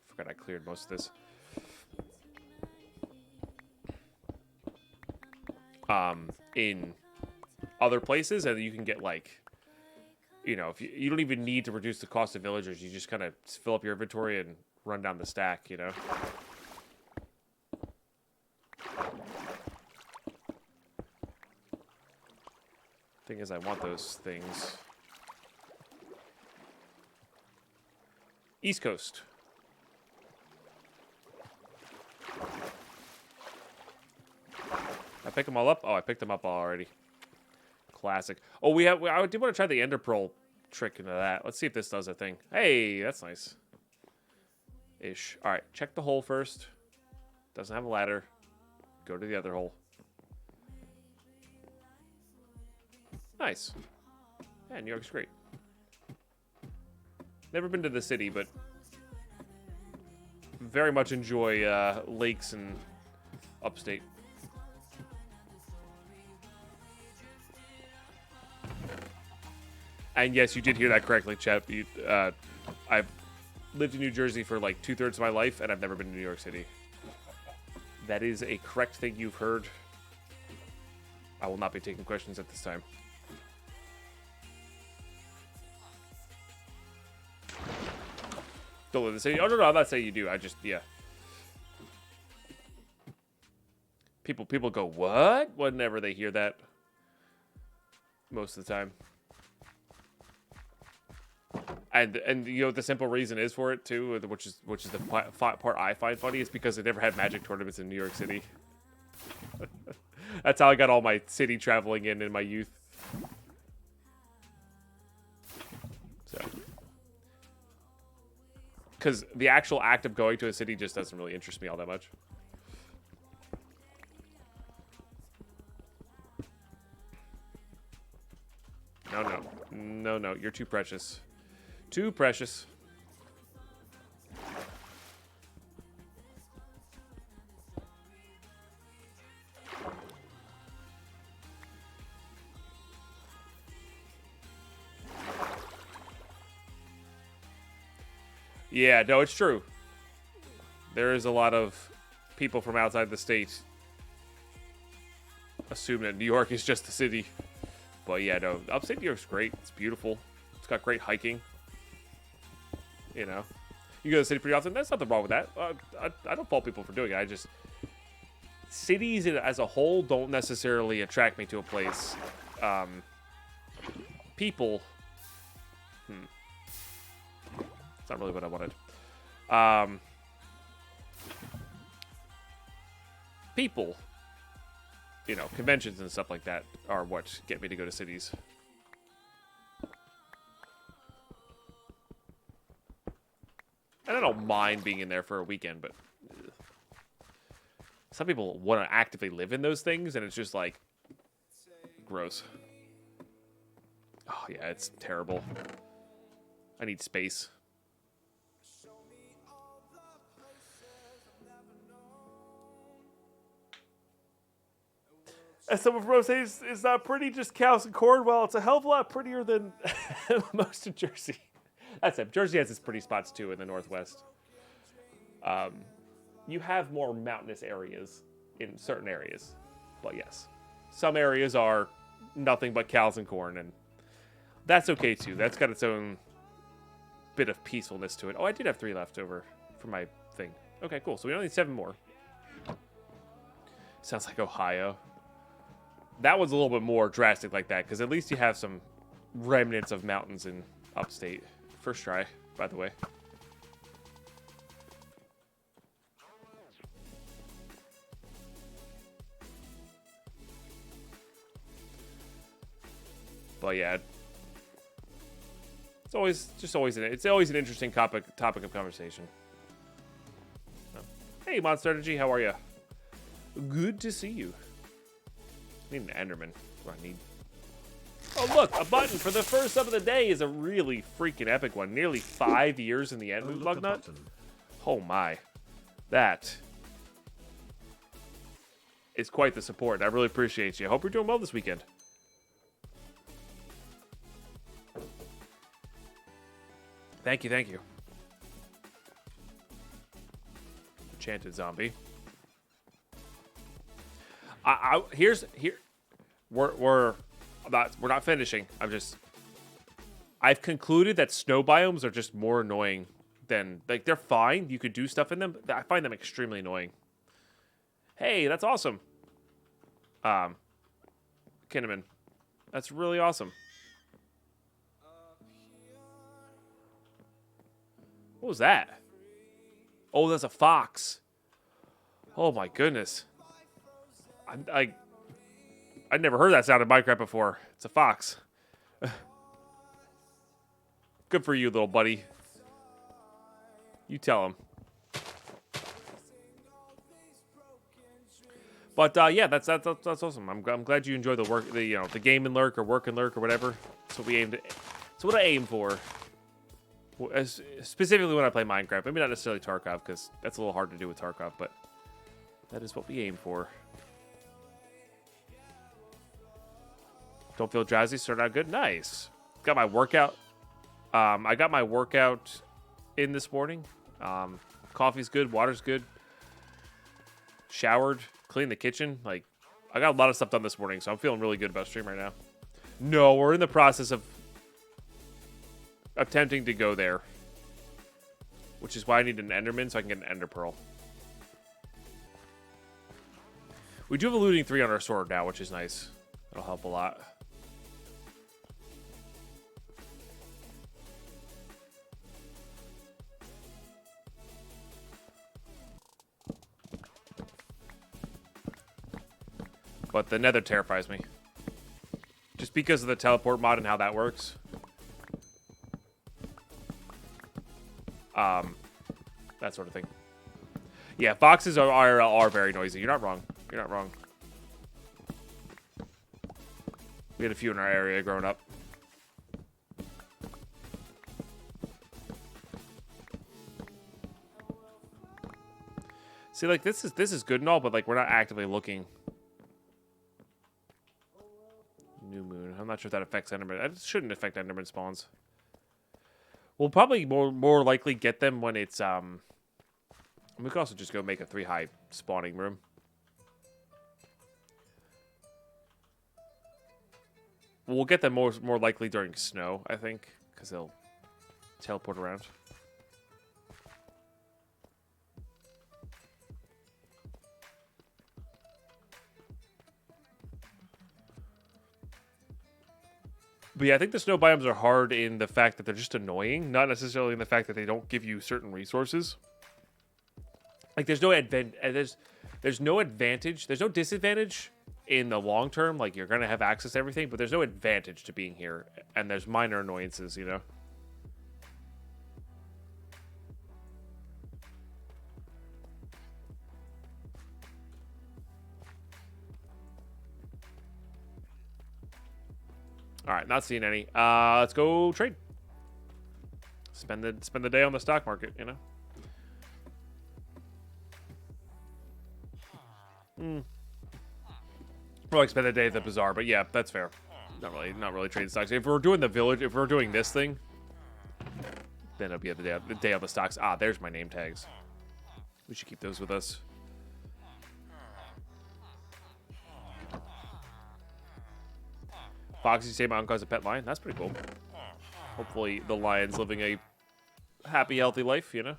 Forgot I cleared most of this. In other places, and you can get, like, you know, if you don't even need to reduce the cost of villagers, you just kind of fill up your inventory and run down the stack, you know. Thing is, I want those things. East Coast. I pick them all up? Oh, I picked them up already. Classic. Oh, I do want to try the Ender Pearl trick into that. Let's see if this does a thing. Hey, that's nice. Ish. All right, check the hole first. Doesn't have a ladder. Go to the other hole. Nice. Yeah, New York's great. Never been to the city, but very much enjoy lakes and upstate. And yes, you did hear that correctly, chat. I've lived in New Jersey for like 2/3 of my life, and I've never been to New York City. That is a correct thing you've heard. I will not be taking questions at this time. Don't live in the city. Oh, no, I'm not saying you do. I just, yeah. People go, what? Whenever they hear that. Most of the time. And you know what the simple reason is for it too, which is the part I find funny, is because they never had Magic tournaments in New York City. That's how I got all my city traveling in my youth. So, because the actual act of going to a city just doesn't really interest me all that much. No, you're too precious. Too precious. Yeah, no, it's true. There is a lot of people from outside the state assume that New York is just the city. But yeah, no, upstate New York's great. It's beautiful. It's got great hiking. You know, You go to the city pretty often. That's nothing wrong with that. I don't fault people for doing it. I just cities as a whole don't necessarily attract me to a place. People. It's not really what I wanted. People. You know, conventions and stuff like that are what get me to go to cities. And I don't mind being in there for a weekend, but some people want to actively live in those things, and it's just like gross. Oh yeah, it's terrible. I need space. As someone from Rose says, it's not pretty, just cows and corn. Well, it's a hell of a lot prettier than most of Jersey. That's it. Jersey has its pretty spots too in the Northwest. You have more mountainous areas in certain areas, but yes, some areas are nothing but cows and corn, and that's okay too. That's got its own bit of peacefulness to it. Oh, I did have 3 left over for my thing. Okay, cool. So we only need 7 more. Sounds like Ohio. That one's a little bit more drastic like that, because at least you have some remnants of mountains in upstate. First try, by the way. But yeah, it's always an interesting topic of conversation. Hey, Monster Energy, how are you? Good to see you. I need an Enderman. What I need. Oh look, a button for the first sub of the day is a really freaking epic one. Nearly 5 years in the end, Lugnut. Oh my, that is quite the support. I really appreciate you. I hope you're doing well this weekend. Thank you, thank you. Enchanted zombie. We're not finishing. I've concluded that snow biomes are just more annoying than, like, they're fine. You could do stuff in them. I find them extremely annoying. Hey, that's awesome. Kinnaman. That's really awesome. What was that? Oh, that's a fox. Oh my goodness. I'd never heard that sound in Minecraft before. It's a fox. Good for you, little buddy. You tell him. But yeah, that's awesome. I'm glad you enjoy the work, the game and lurk or work and lurk or whatever. That's what we aimed. That's what I aim for. Specifically when I play Minecraft. Maybe not necessarily Tarkov, because that's a little hard to do with Tarkov, but that is what we aim for. Don't feel drowsy, start out good. Nice. Got my workout. I got my workout in this morning. Coffee's good, water's good. Showered, cleaned the kitchen. Like, I got a lot of stuff done this morning, so I'm feeling really good about stream right now. No, we're in the process of attempting to go there, which is why I need an Enderman so I can get an Ender Pearl. We do have a looting 3 on our sword now, which is nice. That'll help a lot. But the Nether terrifies me. Just because of the teleport mod and how that works. That sort of thing. Yeah, foxes are very noisy. You're not wrong. You're not wrong. We had a few in our area growing up. See, like, this is good and all, but like we're not actively looking. New moon. I'm not sure if that affects Enderman. It shouldn't affect Enderman spawns. We'll probably more likely get them when it's we could also just go make a 3 high spawning room. We'll get them more likely during snow, I think, because they'll teleport around. But yeah, I think the snow biomes are hard in the fact that they're just annoying, not necessarily in the fact that they don't give you certain resources. Like there's no there's no advantage, there's no disadvantage in the long term. Like you're gonna have access to everything, but there's no advantage to being here, and there's minor annoyances, you know. All right, not seeing any. Let's go trade. Spend the day on the stock market, you know. Well, like spend the day at the bazaar, but yeah, that's fair. Not really trading stocks. If we're doing the village, if we're doing this thing, then it'll be the day on the stocks. Ah, there's my name tags. We should keep those with us. Foxy say my uncle has a pet lion. That's pretty cool. Hopefully the lion's living a happy, healthy life, you know?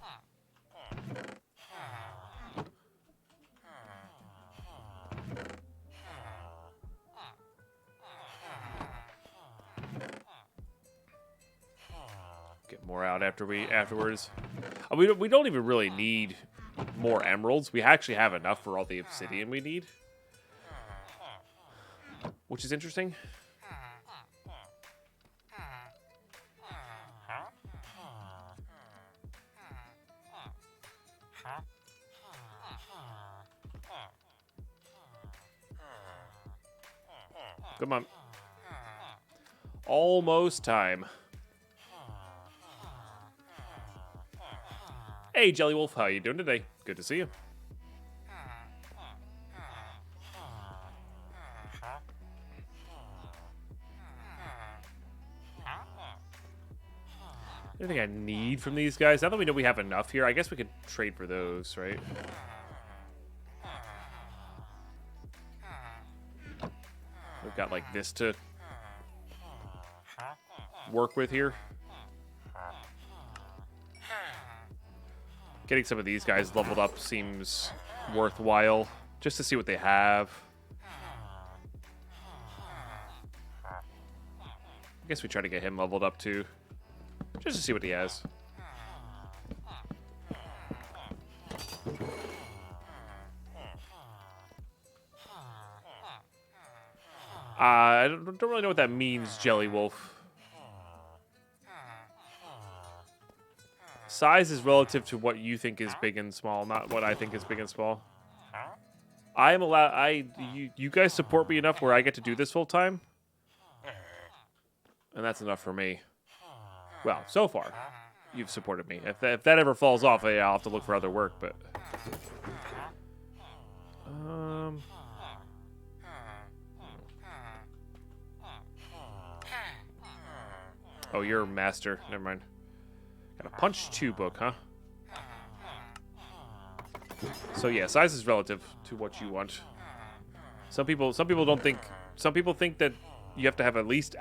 Get more out afterwards. We don't even really need more emeralds. We actually have enough for all the obsidian we need. Which is interesting. Come on. Almost time. Hey, Jelly Wolf, how you doing today? Good to see you. Anything I need from these guys? Now that we know we have enough here, I guess we could trade for those, right? We've got like this to work with here. Getting some of these guys leveled up seems worthwhile, just to see what they have. I guess we try to get him leveled up too, just to see what he has. I don't really know what that means, Jelly Wolf. Size is relative to what you think is big and small, not what I think is big and small. I am allowed. You guys support me enough where I get to do this full time, and that's enough for me. Well, so far, you've supported me. If that ever falls off, I'll have to look for other work. But oh, you're a master. Never mind. Got a punch 2 book, huh? So yeah, size is relative to what you want. Some people don't think. Some people think that you have to have at least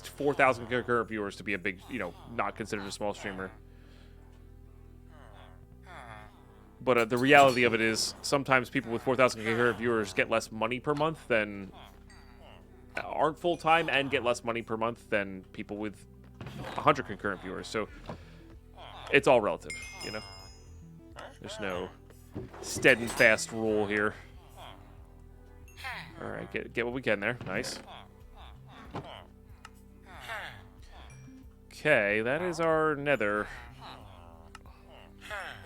4,000 concurrent viewers to be a big, not considered a small streamer. But the reality of it is, sometimes people with 4,000 concurrent viewers get less money per month than aren't full time and get less money per month than people with 100 concurrent viewers. So it's all relative, you know. There's no steadfast rule here. All right, get what we can there. Nice. Okay, that is our nether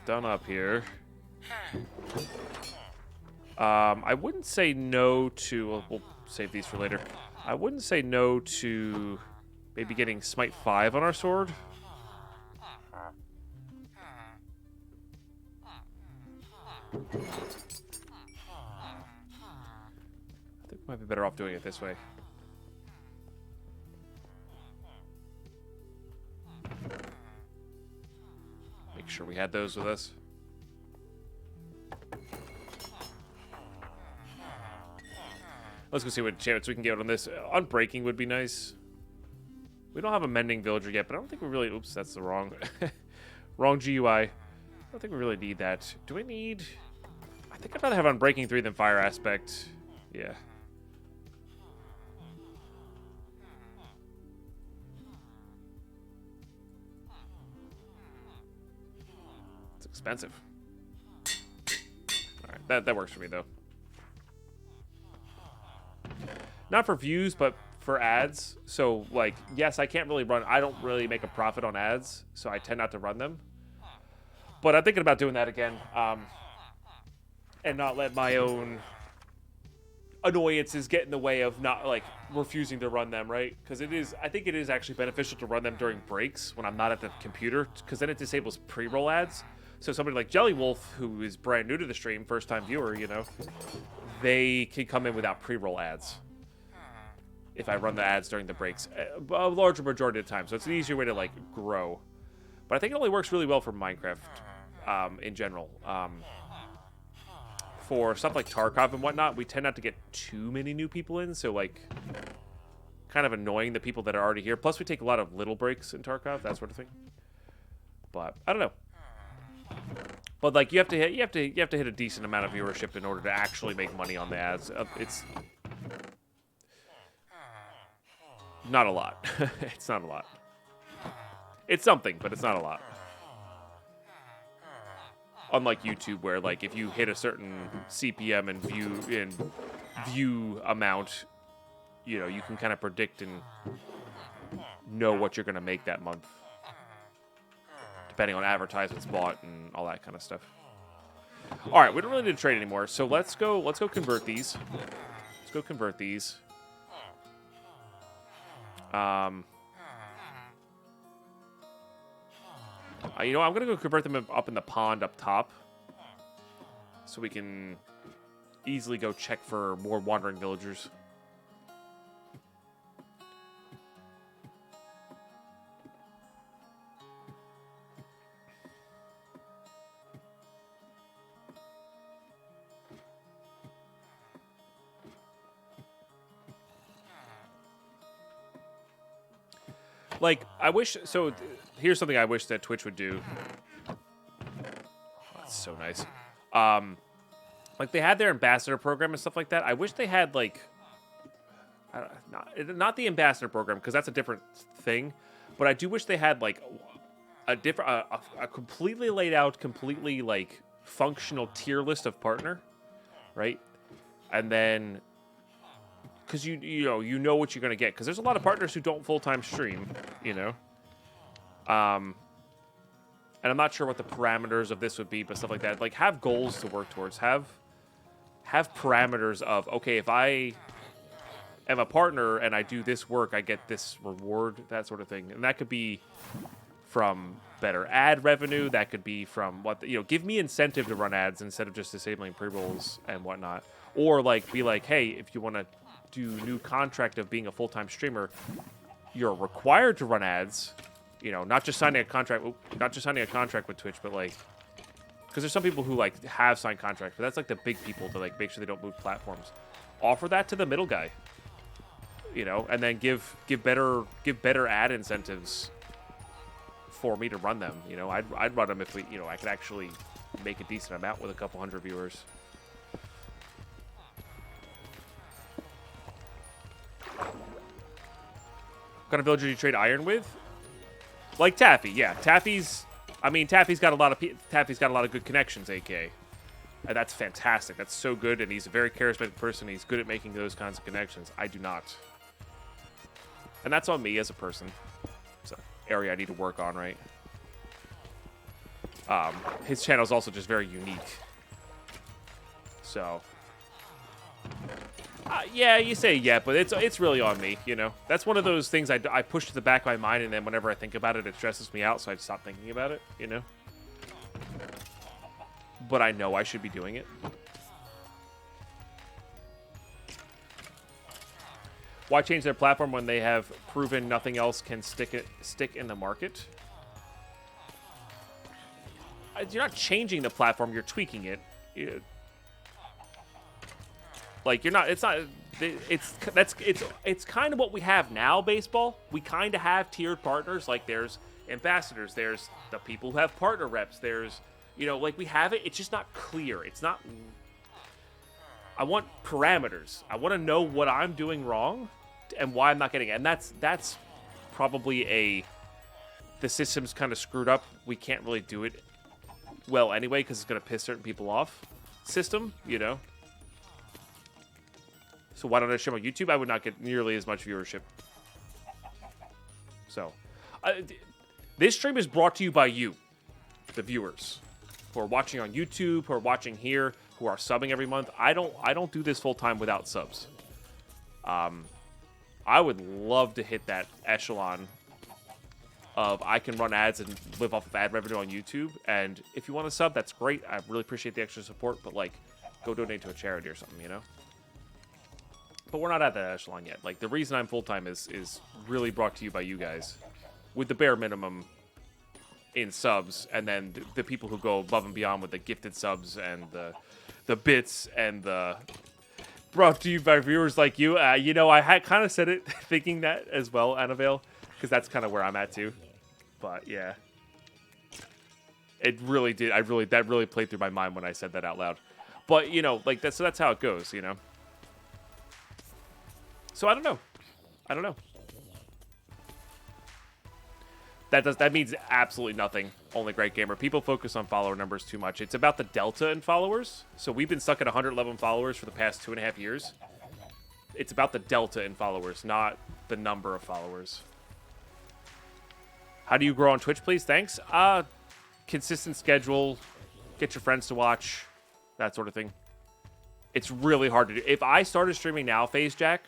done up here. I wouldn't say no to. We'll save these for later. I wouldn't say no to maybe getting Smite 5 on our sword. I think we might be better off doing it this way. Make sure we had those with us. Let's go see what enchantments we can get on this. Unbreaking would be nice. We don't have a mending villager yet, but I don't think we really... Oops, that's the wrong... wrong GUI. I don't think we really need that. Do we need... I think I'd rather have Unbreaking 3 than Fire Aspect. Yeah. expensive. All right, that works for me, though. Not for views, but for ads. So, like, yes, I can't really run... I don't really make a profit on ads, so I tend not to run them. But I'm thinking about doing that again. And not let my own annoyances get in the way of not, like, refusing to run them, right? Because I think it is actually beneficial to run them during breaks when I'm not at the computer, because then it disables pre-roll ads. So somebody like Jelly Wolf, who is brand new to the stream, first-time viewer, you know, they can come in without pre-roll ads if I run the ads during the breaks a larger majority of the time. So it's an easier way to, like, grow. But I think it only works really well for Minecraft in general. For stuff like Tarkov and whatnot, we tend not to get too many new people in, so, like, kind of annoying the people that are already here. Plus, we take a lot of little breaks in Tarkov, that sort of thing. But I don't know. But, like, you have to hit a decent amount of viewership in order to actually make money on the ads. It's not a lot. It's not a lot. It's something, but it's not a lot. Unlike YouTube, where, like, if you hit a certain CPM and view amount, you know, you can kind of predict and know what you're going to make that month, depending on advertisements bought and all that kind of stuff. All right, we don't really need to trade anymore, so let's go convert these. Let's go convert these. You know, I'm going to go convert them up in the pond up top, so we can easily go check for more wandering villagers. Like, I wish... So, here's something I wish that Twitch would do. Oh, that's so nice. Like, they had their ambassador program and stuff like that. I wish they had, like... Not the ambassador program, because that's a different thing. But I do wish they had, like, a completely laid out, completely, like, functional tier list of partner. Right? And then... Because you know what you're going to get. Because there's a lot of partners who don't full-time stream, you know. And I'm not sure what the parameters of this would be, but stuff like that. Like, have goals to work towards. Have parameters of, okay, if I am a partner and I do this work, I get this reward, that sort of thing. And that could be from better ad revenue. That could be from give me incentive to run ads instead of just disabling pre-rolls and whatnot. Or, like, be like, hey, if you want to do new contract of being a full-time streamer, you're required to run ads, you know, not just signing a contract with Twitch, but, like, because there's some people who, like, have signed contracts, but that's, like, the big people to, like, make sure they don't move platforms. Offer that to the middle guy, you know, and then give better ad incentives for me to run them. You know, I'd run them if I could actually make a decent amount with a couple hundred viewers. What kind of villager do you trade iron with? Like Taffy, yeah. Taffy's got a lot of good connections, AK. And that's fantastic. That's so good, and he's a very charismatic person. He's good at making those kinds of connections. I do not. And that's on me as a person. It's an area I need to work on, right? His channel is also just very unique. So... yeah, you say yeah, but it's really on me, you know? That's one of those things I push to the back of my mind, and then whenever I think about it, it stresses me out, so I stop thinking about it, you know? But I know I should be doing it. Why change their platform when they have proven nothing else can stick in the market? You're not changing the platform, you're tweaking it. Like, you're not, it's kind of what we have now, baseball. We kind of have tiered partners. Like, there's ambassadors, there's the people who have partner reps, there's, you know, like, we have it. It's just not clear. It's not, I want parameters. I want to know what I'm doing wrong and why I'm not getting it. And that's probably the system's kind of screwed up. We can't really do it well anyway because it's going to piss certain people off system, you know? So why don't I stream on YouTube? I would not get nearly as much viewership. So, this stream is brought to you by you, the viewers, who are watching on YouTube, who are watching here, who are subbing every month. I don't do this full time without subs. I would love to hit that echelon of I can run ads and live off of ad revenue on YouTube. And if you want to sub, that's great. I really appreciate the extra support, but like, go donate to a charity or something, you know? But we're not at that echelon yet. Like, the reason I'm full-time is really brought to you by you guys. With the bare minimum in subs, and then the people who go above and beyond with the gifted subs and the bits and the... Brought to you by viewers like you. You know, I had kind of said it thinking that as well, Annabelle, because that's kind of where I'm at too. But yeah, it really did. That really played through my mind when I said that out loud. But you know, like that. So that's how it goes. You know. So I don't know. That means absolutely nothing. Only Great Gamer. People focus on follower numbers too much. It's about the delta in followers. So we've been stuck at 111 followers for the past 2.5 years. It's about the delta in followers, not the number of followers. How do you grow on Twitch, please? Thanks. Consistent schedule. Get your friends to watch. That sort of thing. It's really hard to do. If I started streaming now, FaZe Jack,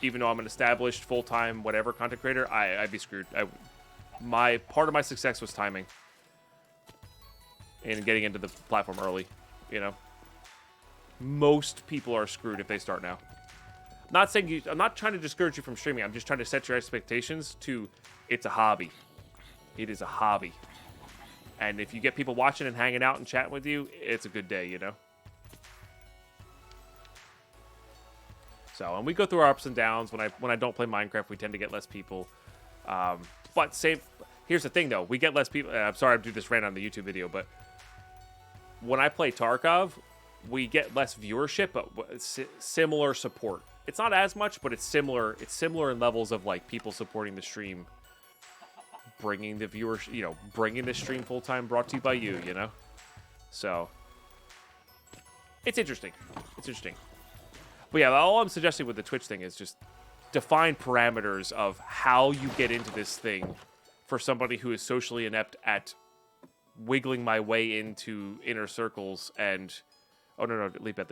even though I'm an established full-time whatever content creator, I'd be screwed. Part of my success was timing and getting into the platform early. You know, most people are screwed if they start now. I'm not trying to discourage you from streaming. I'm just trying to set your expectations to it's a hobby. It is a hobby, and if you get people watching and hanging out and chatting with you, it's a good day. You know. So, and we go through our ups and downs. When I don't play Minecraft, we tend to get less people. But here's the thing, though. We get less people. I'm sorry I do this rant on the YouTube video, but when I play Tarkov, we get less viewership, but similar support. It's not as much, but it's similar. It's similar in levels of like people supporting the stream, bringing the viewers, you know, bringing the stream full time, brought to you by you, you know. So it's interesting. It's interesting. But yeah, all I'm suggesting with the Twitch thing is just define parameters of how you get into this thing for somebody who is socially inept at wiggling my way into inner circles and... Oh, no, leave bed.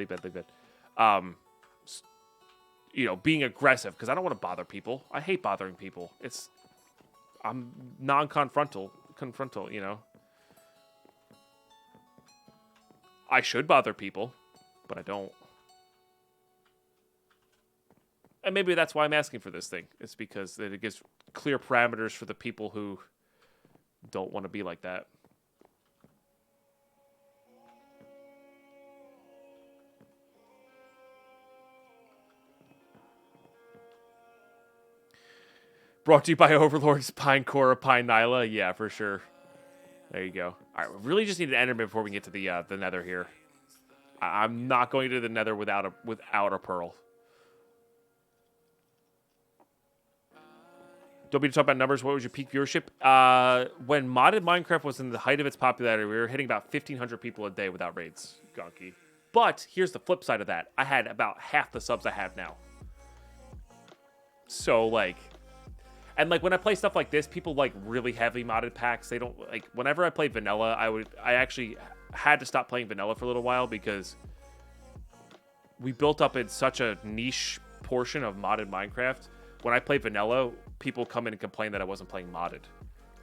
You know, being aggressive, because I don't want to bother people. I hate bothering people. I'm non-confrontal, you know. I should bother people, but I don't. And maybe that's why I'm asking for this thing. It's because it gives clear parameters for the people who don't want to be like that. Brought to you by Overlords, Pine Cora, Pine Nyla. Yeah, for sure. There you go. All right, we really just need an Enderman before we get to the Nether here. I'm not going to the Nether without a pearl. Don't be to talk about numbers. What was your peak viewership? When modded Minecraft was in the height of its popularity, we were hitting about 1,500 people a day without raids. Gonky. But here's the flip side of that. I had about half the subs I have now. So, like... And, like, when I play stuff like this, people like really heavy modded packs. They don't... Like, whenever I play vanilla, I actually had to stop playing vanilla for a little while because we built up in such a niche portion of modded Minecraft. When I play vanilla, people come in and complain that I wasn't playing modded.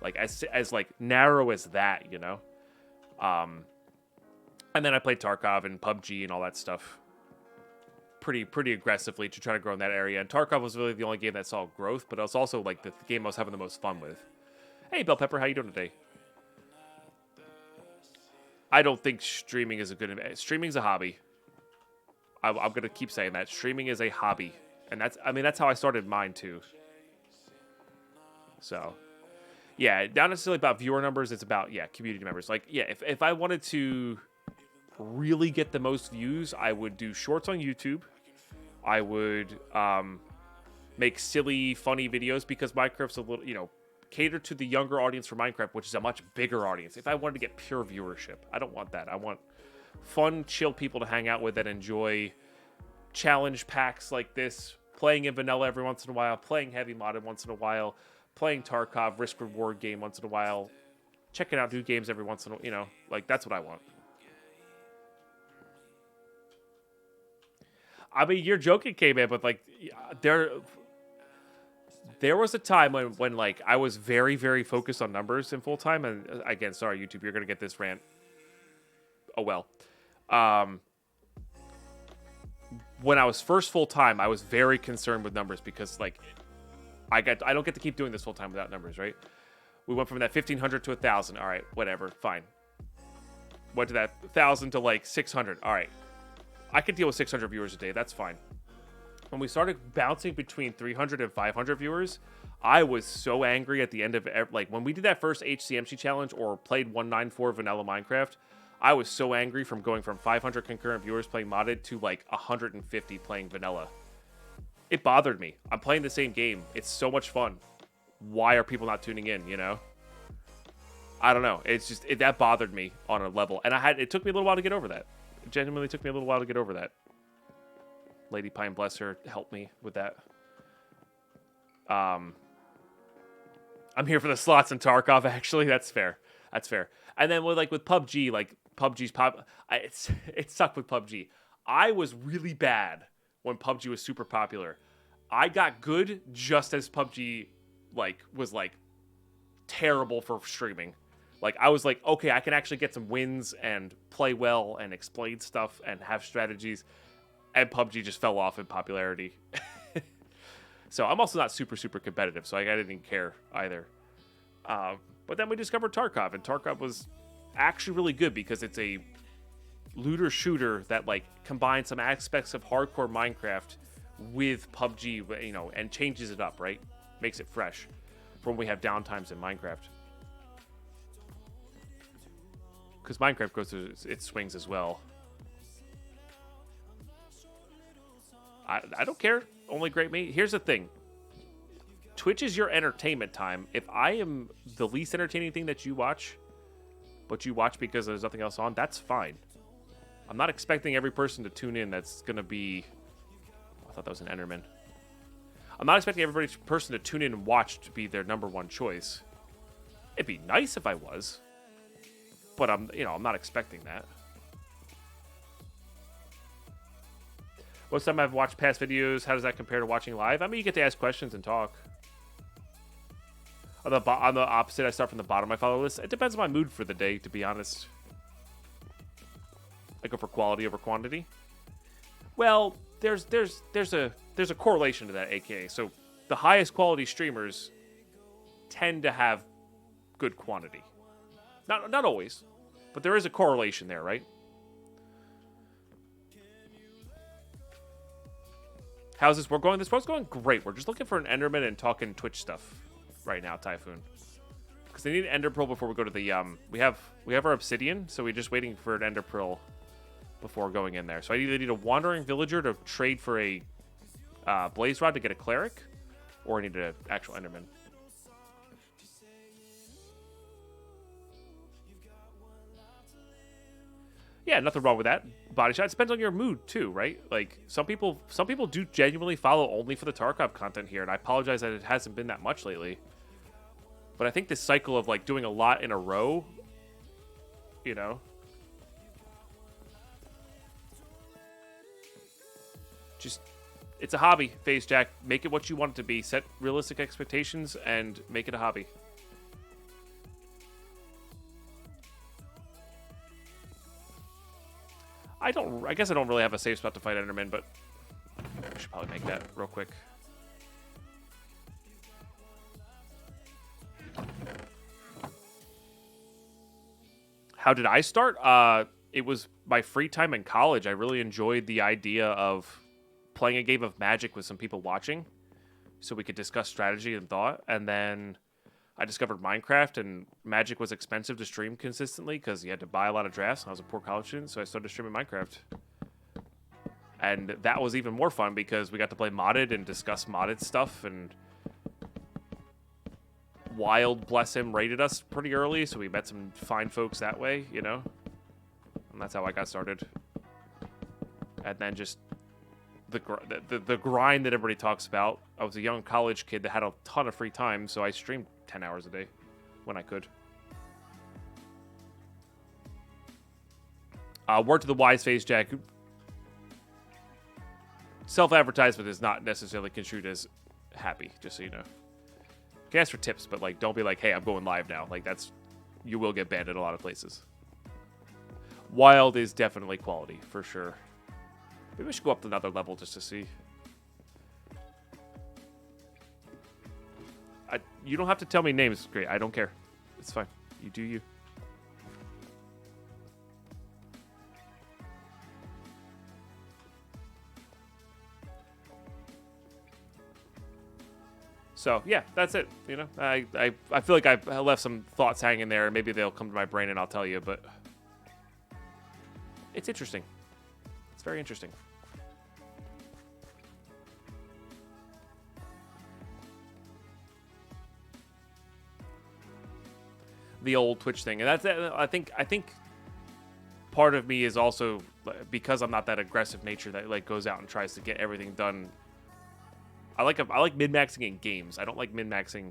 Like, as like, narrow as that, you know? And then I played Tarkov and PUBG and all that stuff pretty aggressively to try to grow in that area. And Tarkov was really the only game that saw growth, but it was also, like, the game I was having the most fun with. Hey, Bell Pepper, how you doing today? I don't think streaming is a good... Streaming's a hobby. I'm going to keep saying that. Streaming is a hobby. And that's how I started mine, too. So, yeah, not necessarily about viewer numbers. It's about, yeah, community members. Like, yeah, if I wanted to really get the most views, I would do shorts on YouTube. I would make silly, funny videos because Minecraft's a little, you know, cater to the younger audience for Minecraft, which is a much bigger audience. If I wanted to get pure viewership, I don't want that. I want fun, chill people to hang out with that enjoy challenge packs like this, playing in vanilla every once in a while, playing heavy modded once in a while, playing Tarkov risk reward game once in a while, checking out new games every once in a while, you know, like that's what I want. I mean, you're joking, K-Man, but like there was a time when like I was very, very focused on numbers in full time, and again, sorry YouTube, you're gonna get this rant. Oh well. When I was first full time, I was very concerned with numbers because like I don't get to keep doing this full time without numbers, right? We went from that 1,500 to 1,000. All right, whatever, fine. Went to that 1,000 to like 600. All right, I could deal with 600 viewers a day. That's fine. When we started bouncing between 300 and 500 viewers, I was so angry at the end of like when we did that first HCMC challenge or played 194 vanilla Minecraft. I was so angry from going from 500 concurrent viewers playing modded to like 150 playing vanilla. It bothered me. I'm playing the same game. It's so much fun. Why are people not tuning in, you know? I don't know. It's just, that bothered me on a level. And it took me a little while to get over that. It genuinely took me a little while to get over that. Lady Pine, bless her, helped me with that. I'm here for the slots in Tarkov, actually. That's fair. That's fair. And then with PUBG, like PUBG's it sucked with PUBG. I was really bad when PUBG was super popular. I got good just as PUBG was terrible for streaming. Like I was like, okay, I can actually get some wins and play well and explain stuff and have strategies. And PUBG just fell off in popularity. So I'm also not super, super competitive, so I didn't care either. But then we discovered Tarkov, and Tarkov was actually really good because it's a looter shooter that like combines some aspects of hardcore Minecraft with PUBG, you know, and changes it up, right? Makes it fresh from when we have downtimes in Minecraft. Because Minecraft goes through its swings as well. I don't care. Only great me. Here's the thing. Twitch is your entertainment time. If I am the least entertaining thing that you watch, but you watch because there's nothing else on, that's fine. I'm not expecting every person to tune in that's going to be... I thought that was an Enderman. I'm not expecting every person to tune in and watch to be their number one choice. It'd be nice if I was, but I'm not expecting that. Most time I've watched past videos, how does that compare to watching live? I mean, you get to ask questions and talk. On the opposite, I start from the bottom of my follow list. It depends on my mood for the day, to be honest. I go for quality over quantity. Well, there's a correlation to that, aka. So the highest quality streamers tend to have good quantity. Not always, but there is a correlation there, right? How's this work going? This work's going great. We're just looking for an Enderman and talking Twitch stuff right now, Typhoon. Because they need an Ender Pearl before we go to the we have our Obsidian, so we're just waiting for an Ender Pearl before going in there. So I either need a Wandering Villager to trade for a Blaze Rod to get a Cleric, or I need an actual Enderman. Yeah, nothing wrong with that. Body shot. It depends on your mood too, right? Like some people do genuinely follow only for the Tarkov content here, and I apologize that it hasn't been that much lately. But I think this cycle of like doing a lot in a row, you know, just it's a hobby, Phase Jack. Make it what you want it to be. Set realistic expectations and make it a hobby. I guess I don't really have a safe spot to fight Enderman, but I should probably make that real quick. How did I start? It was my free time in college. I really enjoyed the idea of playing a game of Magic with some people watching so we could discuss strategy and thought. And then I discovered Minecraft, and Magic was expensive to stream consistently because you had to buy a lot of drafts, and I was a poor college student, so I started streaming Minecraft. And that was even more fun because we got to play modded and discuss modded stuff, and Wild, bless him, rated us pretty early, so we met some fine folks that way, you know? And that's how I got started. And then just the grind that everybody talks about. I was a young college kid that had a ton of free time, so I streamed 10 hours a day when I could. Word to the wise face, Jack. Self-advertisement is not necessarily construed as happy, just so you know. You can ask for tips, but like, don't be like, hey, I'm going live now. Like, that's, you will get banned in a lot of places. Wild is definitely quality, for sure. Maybe we should go up to another level just to see. You don't have to tell me names. Great, I don't care. It's fine. You do you. So, yeah, that's it. You know, I feel like I left some thoughts hanging there. Maybe they'll come to my brain and I'll tell you, but it's interesting. It's very interesting. The old Twitch thing, and that's I think part of me is also because I'm not that aggressive nature that like goes out and tries to get everything done. I like min-maxing in games. I don't like min-maxing,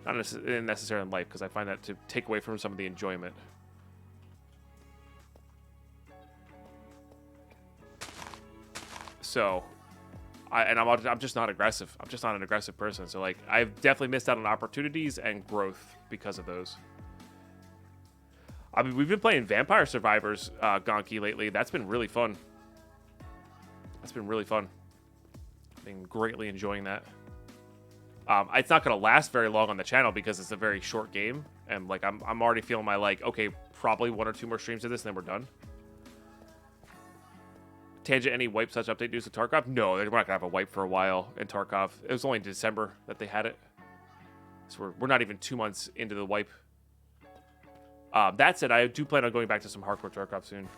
not necessarily in life, because I find that to take away from some of the enjoyment. So, I'm just not aggressive. I'm just not an aggressive person. So like, I've definitely missed out on opportunities and growth because of those. I mean, we've been playing Vampire Survivors, Gonki, lately. That's been really fun. That's been really fun. Been greatly enjoying that. It's not going to last very long on the channel because it's a very short game, and like I'm already feeling my like, okay, probably 1 or 2 more streams of this, and then we're done. Tangent, any wipe such update news to Tarkov? No, we're not gonna have a wipe for a while in Tarkov. It was only in December that they had it, so we're not even 2 months into the wipe. That said, I do plan on going back to some hardcore Tarkov soon.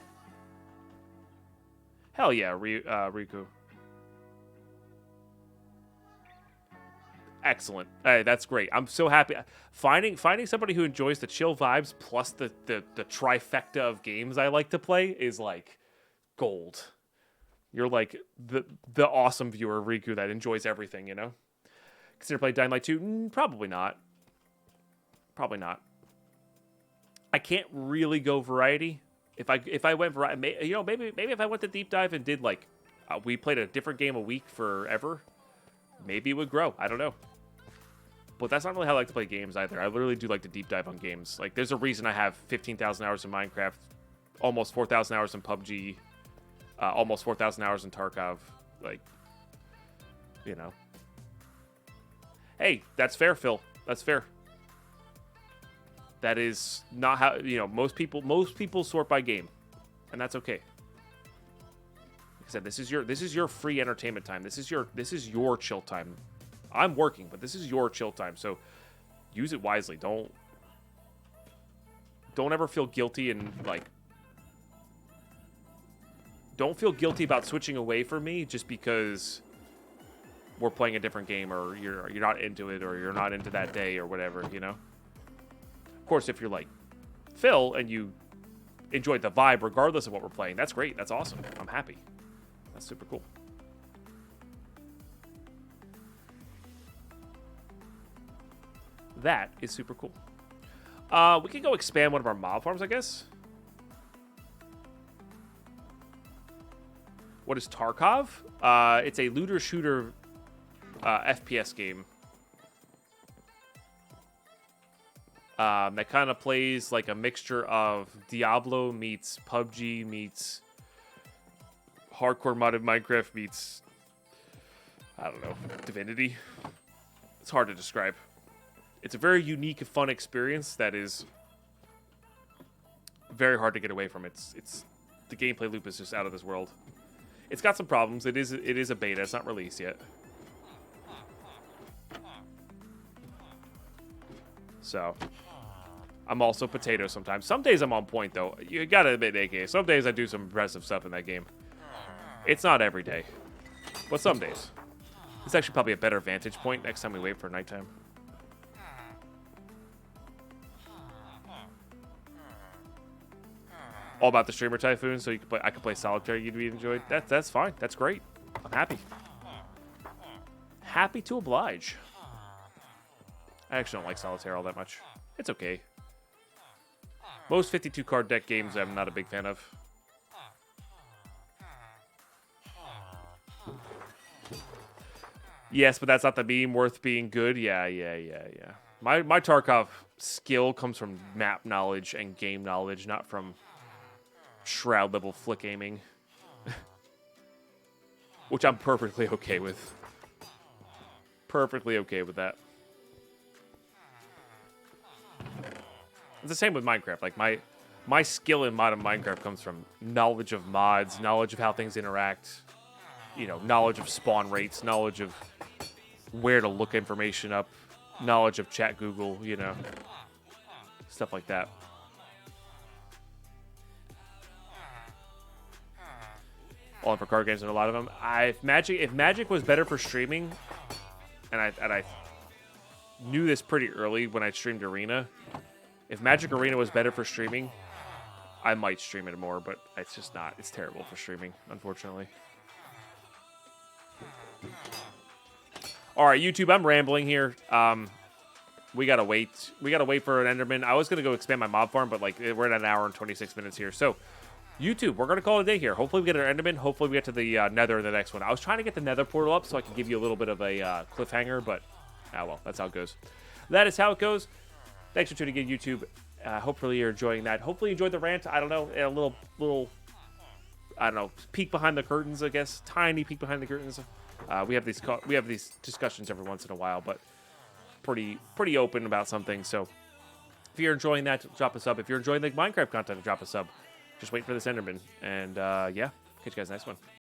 Hell yeah, Riku. Excellent. Hey, that's great. I'm so happy. Finding somebody who enjoys the chill vibes plus the trifecta of games I like to play is like gold. You're like the awesome viewer, Riku, that enjoys everything, you know? Consider playing Dying Light 2? Probably not. Probably not. I can't really go variety. If I went variety, you know, maybe if I went to deep dive and did like we played a different game a week forever, maybe it would grow. I don't know. But that's not really how I like to play games either. I literally do like to deep dive on games. Like, there's a reason I have 15,000 hours in Minecraft, almost 4,000 hours in PUBG, almost 4,000 hours in Tarkov. Like, you know. Hey, that's fair, Phil. That's fair. That is not how, you know, most people sort by game, and that's okay. Like I said, this is your free entertainment time. This is your chill time. I'm working, but this is your chill time. So use it wisely. Don't ever feel guilty and like don't feel guilty about switching away from me just because we're playing a different game or you're not into it or you're not into that day or whatever, you know? Of course, if you're like Phil and you enjoyed the vibe regardless of what we're playing, that's great. That's awesome. I'm happy. That's super cool. That is super cool. We can go expand one of our mob farms, I guess. What is Tarkov? It's a looter-shooter FPS game. That kind of plays like a mixture of Diablo meets PUBG meets hardcore modded Minecraft meets, I don't know, Divinity. It's hard to describe. It's a very unique and fun experience that is very hard to get away from. It's the gameplay loop is just out of this world. It's got some problems. It is a beta. It's not released yet. So, I'm also potato sometimes. Some days I'm on point, though. You gotta admit, AK, some days I do some impressive stuff in that game. It's not every day, but some days. It's actually probably a better vantage point next time we wait for nighttime. all about the streamer typhoon, so you can play. I can play solitaire. You'd be enjoyed. That's fine. That's great. I'm happy. Happy to oblige. I actually don't like solitaire all that much. It's okay. Most 52 card deck games I'm not a big fan of. Yes, but that's not the meme worth being good. Yeah. My Tarkov skill comes from map knowledge and game knowledge, not from shroud level flick aiming. Which I'm perfectly okay with. Perfectly okay with that. It's the same with Minecraft. Like my skill in modern Minecraft comes from knowledge of mods, knowledge of how things interact, you know, knowledge of spawn rates, knowledge of where to look information up, knowledge of chat Google, you know, stuff like that. All in for card games and a lot of them. If Magic was better for streaming, and I knew this pretty early when I streamed Arena. If Magic Arena was better for streaming, I might stream it more, but it's just not. It's terrible for streaming, unfortunately. All right, YouTube, I'm rambling here. We gotta wait. We gotta wait for an Enderman. I was gonna go expand my mob farm, but like we're at an hour and 26 minutes here. So, YouTube, we're gonna call it a day here. Hopefully, we get an Enderman. Hopefully, we get to the Nether in the next one. I was trying to get the Nether portal up so I can give you a little bit of a cliffhanger, but well, that's how it goes. That is how it goes. Thanks for tuning in, YouTube. Hopefully, you're enjoying that. Hopefully, you enjoyed the rant. I don't know, a little, I don't know, peek behind the curtains. I guess tiny peek behind the curtains. We have these discussions every once in a while, but pretty open about something. So if you're enjoying that, drop a sub. If you're enjoying the Minecraft content, drop a sub. Just wait for this Enderman. And yeah, catch you guys next one.